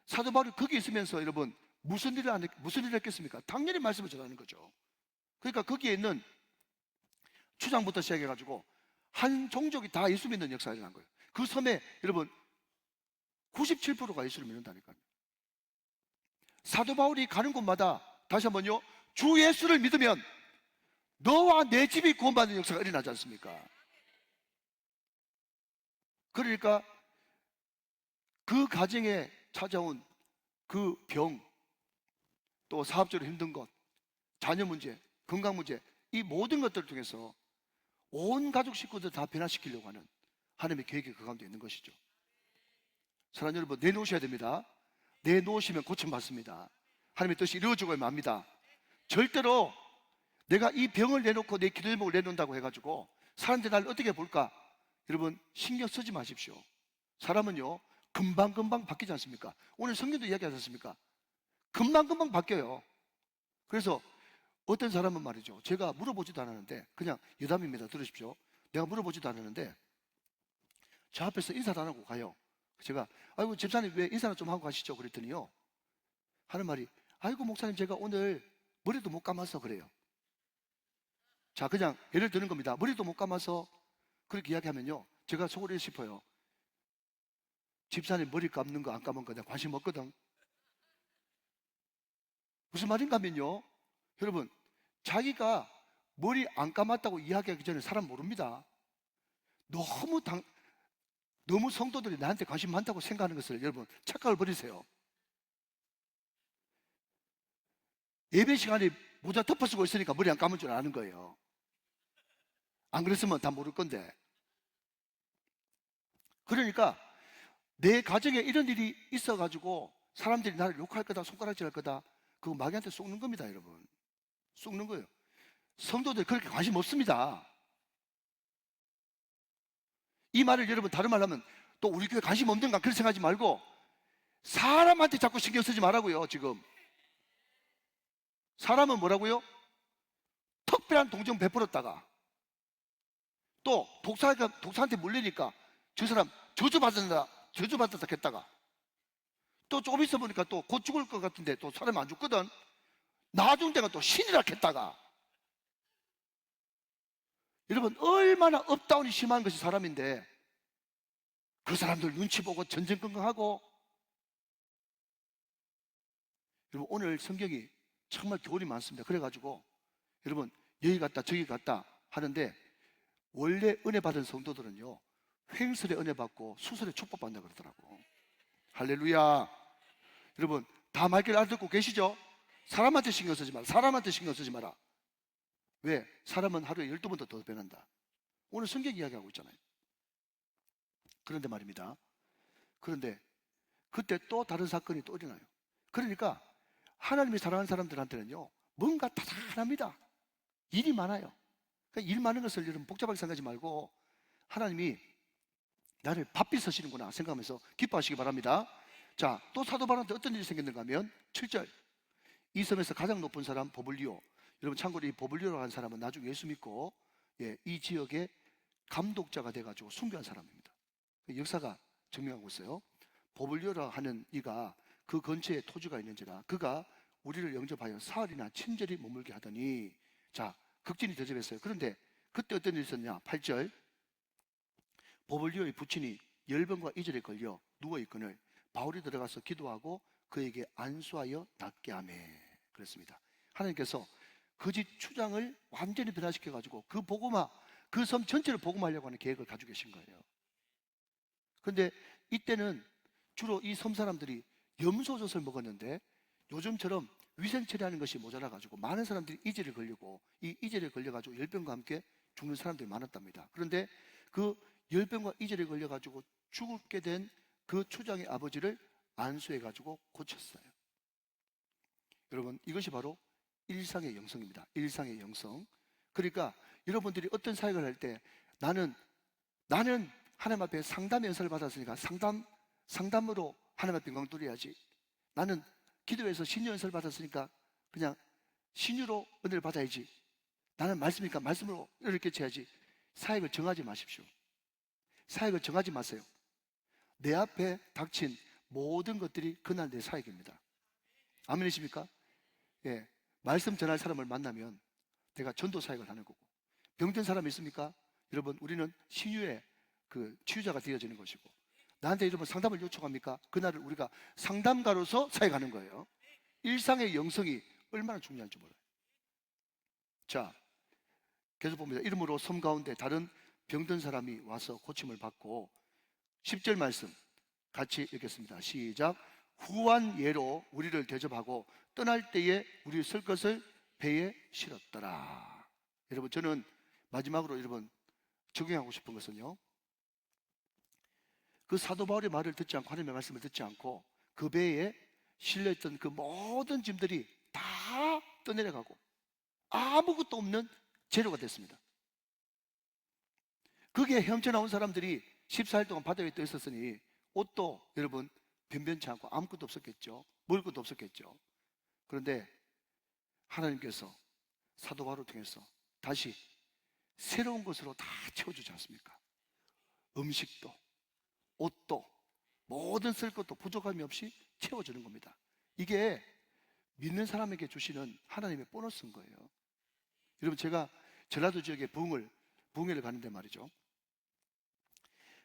사도 바울이 거기 있으면서 여러분 무슨 일을 했겠습니까? 당연히 말씀을 전하는 거죠. 그러니까 거기에 있는 추장부터 시작해가지고 한 종족이 다 예수 믿는 역사가 일어난 거예요. 그 섬에 여러분 97%가 예수를 믿는다니까요. 사도 바울이 가는 곳마다 다시 한번요, 주 예수를 믿으면 너와 내 집이 구원받는 역사가 일어나지 않습니까? 그러니까 그 가정에 찾아온 그 병, 또 사업적으로 힘든 것, 자녀 문제, 건강 문제, 이 모든 것들을 통해서 온 가족 식구들 다 변화시키려고 하는 하나님의 계획이 그 가운데 있는 것이죠. 사랑하는 여러분, 내놓으셔야 됩니다. 내놓으시면 고침받습니다. 하나님의 뜻이 이루어지고 맙니다. 절대로 내가 이 병을 내놓고 내 기도 제목을 내놓는다고 해가지고 사람들이 나를 어떻게 볼까? 여러분, 신경 쓰지 마십시오. 사람은요, 금방금방 바뀌지 않습니까? 오늘 성경도 이야기하지 않습니까? 금방금방 바뀌어요. 그래서 어떤 사람은 말이죠, 제가 물어보지도 않았는데, 그냥 여담입니다. 들으십시오. 내가 물어보지도 않았는데 저 앞에서 인사도 안 하고 가요. 제가 아이고 집사님 왜 인사는 좀 하고 가시죠? 그랬더니요, 하는 말이 아이고 목사님 제가 오늘 머리도 못 감아서 그래요. 자, 그냥 예를 드는 겁니다. 머리도 못 감아서 그렇게 이야기하면요, 제가 속으로 싶어요. 집사님 머리 감는 거 안 감은 거 내가 관심 없거든. 무슨 말인가 하면요, 여러분, 자기가 머리 안 감았다고 이야기하기 전에 사람 모릅니다. 너무 성도들이 나한테 관심 많다고 생각하는 것을 여러분 착각을 버리세요. 예배 시간에 모자 덮어 쓰고 있으니까 머리 안 감은 줄 아는 거예요. 안 그랬으면 다 모를 건데. 그러니까 내 가정에 이런 일이 있어가지고 사람들이 나를 욕할 거다, 손가락질 할 거다, 그거 마귀한테 속는 겁니다. 여러분, 속는 거예요. 성도들 그렇게 관심 없습니다. 이 말을 여러분 다른 말로 하면 또 우리 교회 관심 없는가 그렇게 생각하지 말고 사람한테 자꾸 신경 쓰지 말라고요. 지금 사람은 뭐라고요? 특별한 동정 베풀었다가 또 독사한테 물리니까 저 사람 저주받았다 했다가 또 조금 있어 보니까 또 곧 죽을 것 같은데 또 사람이 안 죽거든. 나중 되가 또 신이라 했다가, 여러분 얼마나 업다운이 심한 것이 사람인데 그 사람들 눈치 보고 전전긍긍하고. 여러분 오늘 성경이 정말 교훈이 많습니다. 그래가지고 여러분 여기 갔다 저기 갔다 하는데 원래 은혜 받은 성도들은요 횡설에 은혜 받고 수설에 축복받는다 그러더라고. 할렐루야. 여러분 다 말귀를 알아듣고 계시죠? 사람한테 신경 쓰지 마라. 사람한테 신경 쓰지 마라. 왜? 사람은 하루에 12번도 더 변한다. 오늘 성경 이야기하고 있잖아요. 그런데 말입니다. 그런데 그때 또 다른 사건이 또 일어나요. 그러니까 하나님이 사랑하는 사람들한테는요 뭔가 다단합니다. 일이 많아요. 그러니까 일 많은 것을 여러분 복잡하게 생각하지 말고 하나님이 나를 바삐 서시는구나 생각하면서 기뻐하시기 바랍니다. 자, 또 사도 바울한테 어떤 일이 생겼는가 하면 7절, 이 섬에서 가장 높은 사람 보블리오. 여러분 참고로 이 보블리오라는 사람은 나중에 예수 믿고 이 지역의 감독자가 돼가지고 순교한 사람입니다. 역사가 증명하고 있어요. 보블리오라 하는 이가 그 근처에 토지가 있는지라 그가 우리를 영접하여 사흘이나 친절히 머물게 하더니, 자, 극진이 대접했어요. 그런데 그때 어떤 일이 있었냐? 8절, 보블리오의 부친이 열병과 이절에 걸려 누워있거늘 바울이 들어가서 기도하고 그에게 안수하여 낫게 하며 그랬습니다. 하나님께서 거짓 추장을 완전히 변화시켜가지고 그 복음화, 그 섬 전체를 복음하려고 하는 계획을 가지고 계신 거예요. 그런데 이때는 주로 이 섬 사람들이 염소젖을 먹었는데 요즘처럼 위생 처리하는 것이 모자라가지고 많은 사람들이 이절에 걸리고 이 이절에 걸려가지고 열병과 함께 죽는 사람들이 많았답니다. 그런데 그 열병과 이절에 걸려가지고 죽게 된 그 추장의 아버지를 안수해가지고 고쳤어요. 여러분 이것이 바로 일상의 영성입니다. 일상의 영성. 그러니까 여러분들이 어떤 사역을 할 때 나는 하나님 앞에 상담 연설을 받았으니까 상담으로 하나님 앞에 영광 돌려야지. 나는 기도해서 신유 연설을 받았으니까 그냥 신유로 은혜를 받아야지. 나는 말씀이니까 말씀으로 이렇게 쳐야지. 사역을 정하지 마십시오. 사역을 정하지 마세요. 내 앞에 닥친 모든 것들이 그날 내 사역입니다. 아멘이십니까? 예, 말씀 전할 사람을 만나면 내가 전도 사역을 하는 거고, 병든 사람이 있습니까? 여러분 우리는 신유의 그 치유자가 되어지는 것이고, 나한테 여러분 상담을 요청합니까? 그날을 우리가 상담가로서 사역하는 거예요. 일상의 영성이 얼마나 중요한지 몰라요. 자, 계속 봅니다. 이름으로 섬 가운데 다른 병든 사람이 와서 고침을 받고, 10절 말씀 같이 읽겠습니다. 시작. 후한 예로 우리를 대접하고 떠날 때에 우리 쓸 것을 배에 실었더라. 여러분, 저는 마지막으로 여러분 적용하고 싶은 것은요, 그 사도 바울의 말을 듣지 않고, 하나님의 말씀을 듣지 않고 그 배에 실려있던 그 모든 짐들이 다 떠내려가고 아무것도 없는 재료가 됐습니다. 거기에 헤엄쳐 나온 사람들이 14일 동안 바다에 떠 있었으니 옷도 여러분 변변치 않고 아무것도 없었겠죠. 먹을 것도 없었겠죠. 그런데 하나님께서 사도 바울을 통해서 다시 새로운 것으로 다 채워주지 않습니까? 음식도 옷도 모든 쓸 것도 부족함이 없이 채워주는 겁니다. 이게 믿는 사람에게 주시는 하나님의 보너스인 거예요. 여러분, 제가 전라도 지역에 부흥회를 가는데 말이죠,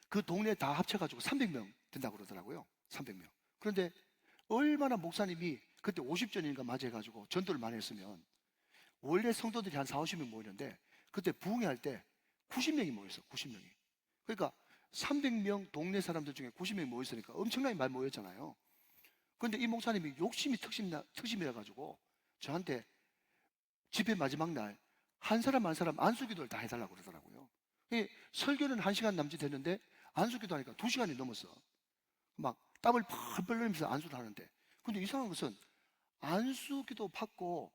그 동네 다 합쳐가지고 300명 된다고 그러더라고요. 300명. 그런데 얼마나 목사님이 그때 50전인가 맞이해가지고 전도를 많이 했으면, 원래 성도들이 한 4, 50명 모이는데 그때 부흥회 할 때 90명이 모였어. 90명이. 그러니까 300명 동네 사람들 중에 90명이 모였으니까 엄청나게 많이 모였잖아요. 그런데 이 목사님이 욕심이 특심이라 가지고 저한테 집회 마지막 날 한 사람 한 사람 안수기도를 다 해달라고 그러더라고요. 설교는 1시간 남짓 했는데 안수기도 하니까 2시간이 넘었어. 막 땀을 펄펄 흘리면서 안수를 하는데, 근데 이상한 것은 안수기도 받고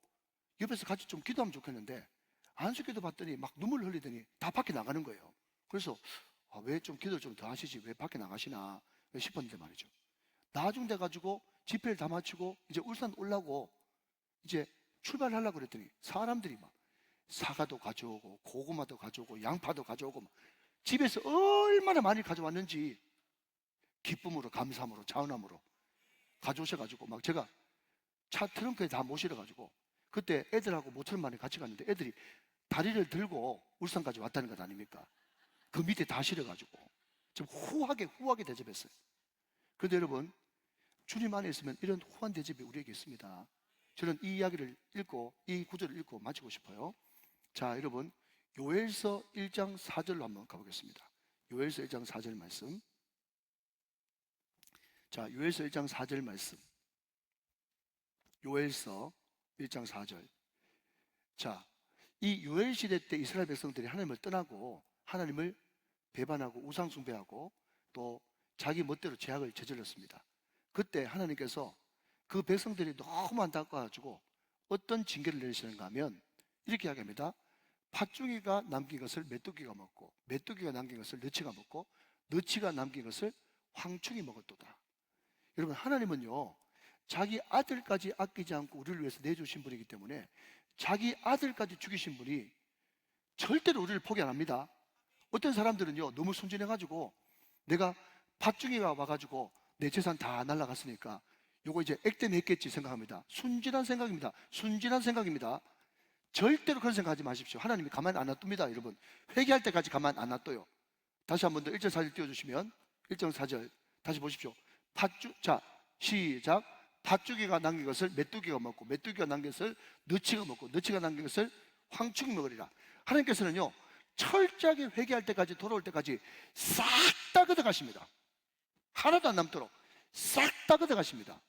옆에서 같이 좀 기도하면 좋겠는데 안수기도 받더니 막 눈물 흘리더니 다 밖에 나가는 거예요. 그래서 왜 좀 기도를 좀 더 하시지, 왜 밖에 나가시나 싶었는데 말이죠, 나중 돼가지고 집회를 다 마치고 이제 울산 올라고 이제 출발하려고 그랬더니 사람들이 막 사과도 가져오고 고구마도 가져오고 양파도 가져오고 막 집에서 얼마나 많이 가져왔는지 기쁨으로, 감사함으로, 자원함으로 가져오셔가지고 막 제가 차 트렁크에 다 모시러가지고, 그때 애들하고 모처럼 만에 같이 갔는데 애들이 다리를 들고 울산까지 왔다는 것 아닙니까? 그 밑에 다 실어가지고 좀 후하게 대접했어요. 그런데 여러분, 주님 안에 있으면 이런 후한 대접이 우리에게 있습니다. 저는 이 이야기를 읽고, 이 구절을 읽고 마치고 싶어요. 자, 여러분, 요엘서 1장 4절로 한번 가보겠습니다. 요엘서 1장 4절 말씀. 자, 요엘서 1장 4절 말씀. 요엘서 1장 4절. 자, 이 요엘 시대 때 이스라엘 백성들이 하나님을 떠나고 하나님을 배반하고 우상 숭배하고 또 자기 멋대로 죄악을 저질렀습니다. 그때 하나님께서 그 백성들이 너무 안타까워가지고 어떤 징계를 내리시는가 하면 이렇게 이야기합니다. 팥중이가 남긴 것을 메뚜기가 먹고 메뚜기가 남긴 것을 너치가 먹고 너치가 남긴 것을 황충이 먹었도다. 여러분, 하나님은요, 자기 아들까지 아끼지 않고 우리를 위해서 내주신 분이기 때문에 자기 아들까지 죽이신 분이 절대로 우리를 포기 안 합니다. 어떤 사람들은요, 너무 순진해가지고 내가 팥중이가 와가지고 내 재산 다 날라갔으니까 요거 이제 액땜 했겠지 생각합니다. 순진한 생각입니다. 순진한 생각입니다. 절대로 그런 생각하지 마십시오. 하나님이 가만 안 놔둡니다. 여러분, 회개할 때까지 가만 안 놔둬요. 다시 한 번 더 1절 4절 띄워주시면 1절 4절 다시 보십시오. 자, 시작. 팥죽이가 남긴 것을 메뚜기가 먹고 메뚜기가 남긴 것을 너치가 먹고 너치가 남긴 것을 황충이 먹으리라. 하나님께서는요, 철저하게 회개할 때까지, 돌아올 때까지 싹 다 걷어가십니다. 하나도 안 남도록 싹 다 걷어가십니다.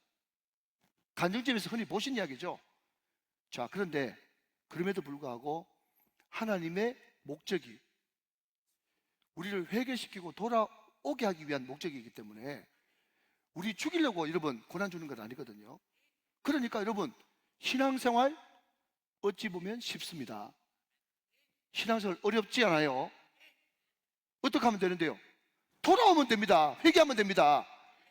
간증집에서 흔히 보신 이야기죠. 자, 그런데 그럼에도 불구하고 하나님의 목적이 우리를 회개시키고 돌아오게 하기 위한 목적이기 때문에 우리 죽이려고 여러분 고난 주는 건 아니거든요. 그러니까 여러분, 신앙생활 어찌 보면 쉽습니다. 신앙생활 어렵지 않아요. 어떻게 하면 되는데요? 돌아오면 됩니다. 회개하면 됩니다.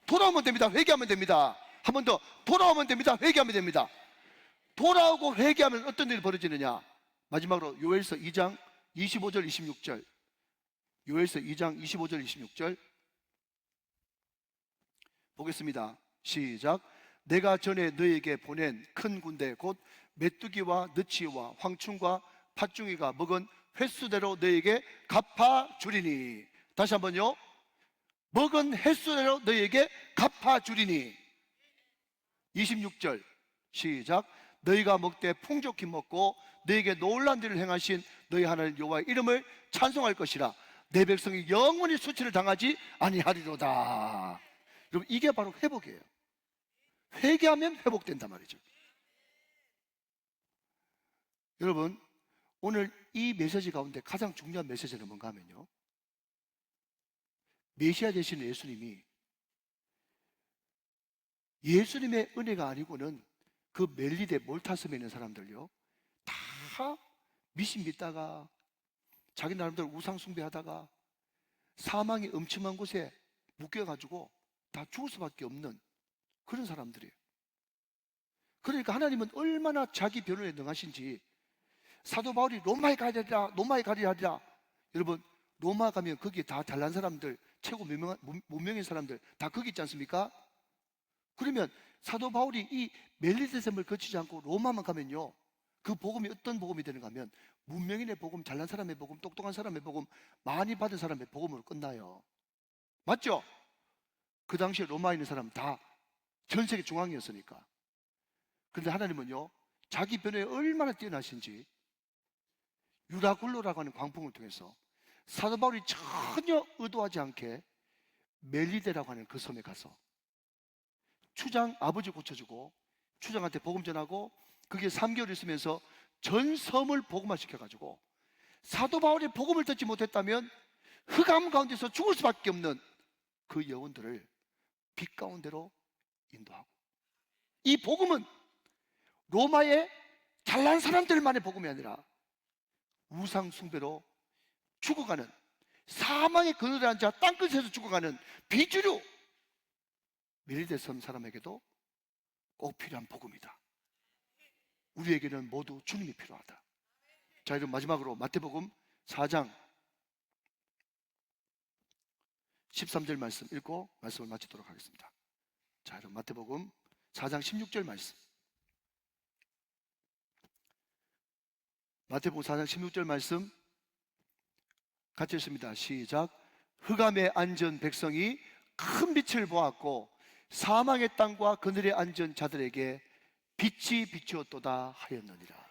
돌아오면 됩니다. 회개하면 됩니다. 한 번 더, 돌아오면 됩니다. 회개하면 됩니다. 돌아오고 회개하면 어떤 일이 벌어지느냐? 마지막으로 요엘서 2장 25절 26절. 요엘서 2장 25절 26절 보겠습니다. 시작. 내가 전에 너에게 보낸 큰 군대 곧 메뚜기와 너치와 황충과 팥중이가 먹은 횟수대로 너에게 갚아주리니. 다시 한번요. 먹은 횟수대로 너에게 갚아주리니. 26절 시작. 너희가 먹되 풍족히 먹고 너에게 놀라운 일을 행하신 너희 하나님 여호와의 이름을 찬송할 것이라. 내 백성이 영원히 수치를 당하지 아니하리로다. 여러분, 이게 바로 회복이에요. 회개하면 회복된단 말이죠. 여러분, 오늘 이 메시지 가운데 가장 중요한 메시지는 뭔가 하면요, 메시아 되시는 예수님의 은혜가 아니고는 그 멜리데 몰타섬에 있는 사람들요, 다 미신 믿다가 자기 나름대로 우상 숭배하다가 사망의 음침한 곳에 묶여가지고 다 죽을 수밖에 없는 그런 사람들이에요. 그러니까 하나님은 얼마나 자기 변호에 능하신지, 사도 바울이 로마에 가야 되라, 로마에 가야 하리라. 여러분, 로마 가면 거기에 다 잘난 사람들, 최고 문명인 사람들 다 거기 있지 않습니까? 그러면 사도 바울이 이 멜리세셈을 거치지 않고 로마만 가면요, 그 복음이 어떤 복음이 되는가 하면 문명인의 복음, 잘난 사람의 복음, 똑똑한 사람의 복음, 많이 받은 사람의 복음으로 끝나요. 맞죠? 그 당시에 로마에 있는 사람 다 전 세계 중앙이었으니까. 그런데 하나님은요, 자기 변호에 얼마나 뛰어나신지 유라굴로라고 하는 광풍을 통해서 사도 바울이 전혀 의도하지 않게 멜리데라고 하는 그 섬에 가서 추장 아버지 고쳐주고 추장한테 복음 전하고 그게 3개월 있으면서 전 섬을 복음화 시켜가지고 사도 바울이 복음을 듣지 못했다면 흑암 가운데서 죽을 수밖에 없는 그 영혼들을 빛 가운데로 인도하고, 이 복음은 로마의 잘난 사람들만의 복음이 아니라 우상 숭배로 죽어가는, 사망의 그늘에 앉아 땅끝에서 죽어가는 비주류 멜리데 섬 사람에게도 꼭 필요한 복음이다. 우리에게는 모두 주님이 필요하다. 자, 이런 마지막으로 마태복음 4장 13절 말씀 읽고 말씀을 마치도록 하겠습니다. 자, 여러분, 마태복음 4장 16절 말씀. 마태복음 4장 16절 말씀 같이 읽습니다. 시작. 흑암에 앉은 백성이 큰 빛을 보았고 사망의 땅과 그늘에 앉은 자들에게 빛이 비추었도다 하였느니라.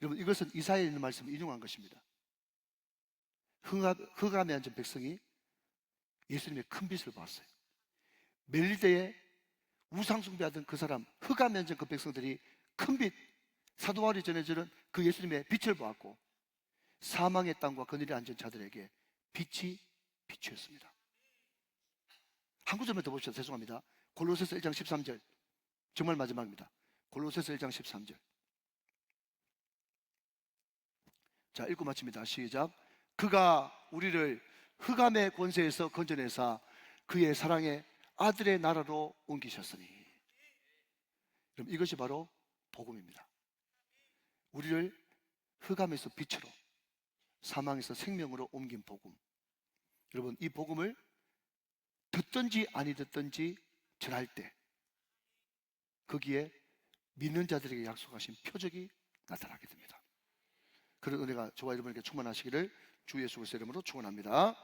여러분, 이것은 이사야에 있는 말씀을 인용한 것입니다. 흑암에 앉은 백성이 예수님의 큰 빛을 보았어요. 멜리데에 우상 숭배하던 그 사람, 흑암에 앉은 그 백성들이 큰 빛, 사도 바울이 전해주는 그 예수님의 빛을 보았고 사망의 땅과 그늘에 앉은 자들에게 빛이 비추었습니다. 한 구절만 더 봅시다. 죄송합니다. 골로새서 1장 13절, 정말 마지막입니다. 골로새서 1장 13절. 자, 읽고 마칩니다. 시작. 그가 우리를 흑암의 권세에서 건져내사 그의 사랑의 아들의 나라로 옮기셨으니. 그럼 이것이 바로 복음입니다. 우리를 흑암에서 빛으로, 사망에서 생명으로 옮긴 복음. 여러분, 이 복음을 듣든지 아니 듣든지 전할 때 거기에 믿는 자들에게 약속하신 표적이 나타나게 됩니다. 그런 은혜가 저와 여러분에게 충만하시기를 주 예수 그리스도의 이름으로 축원합니다.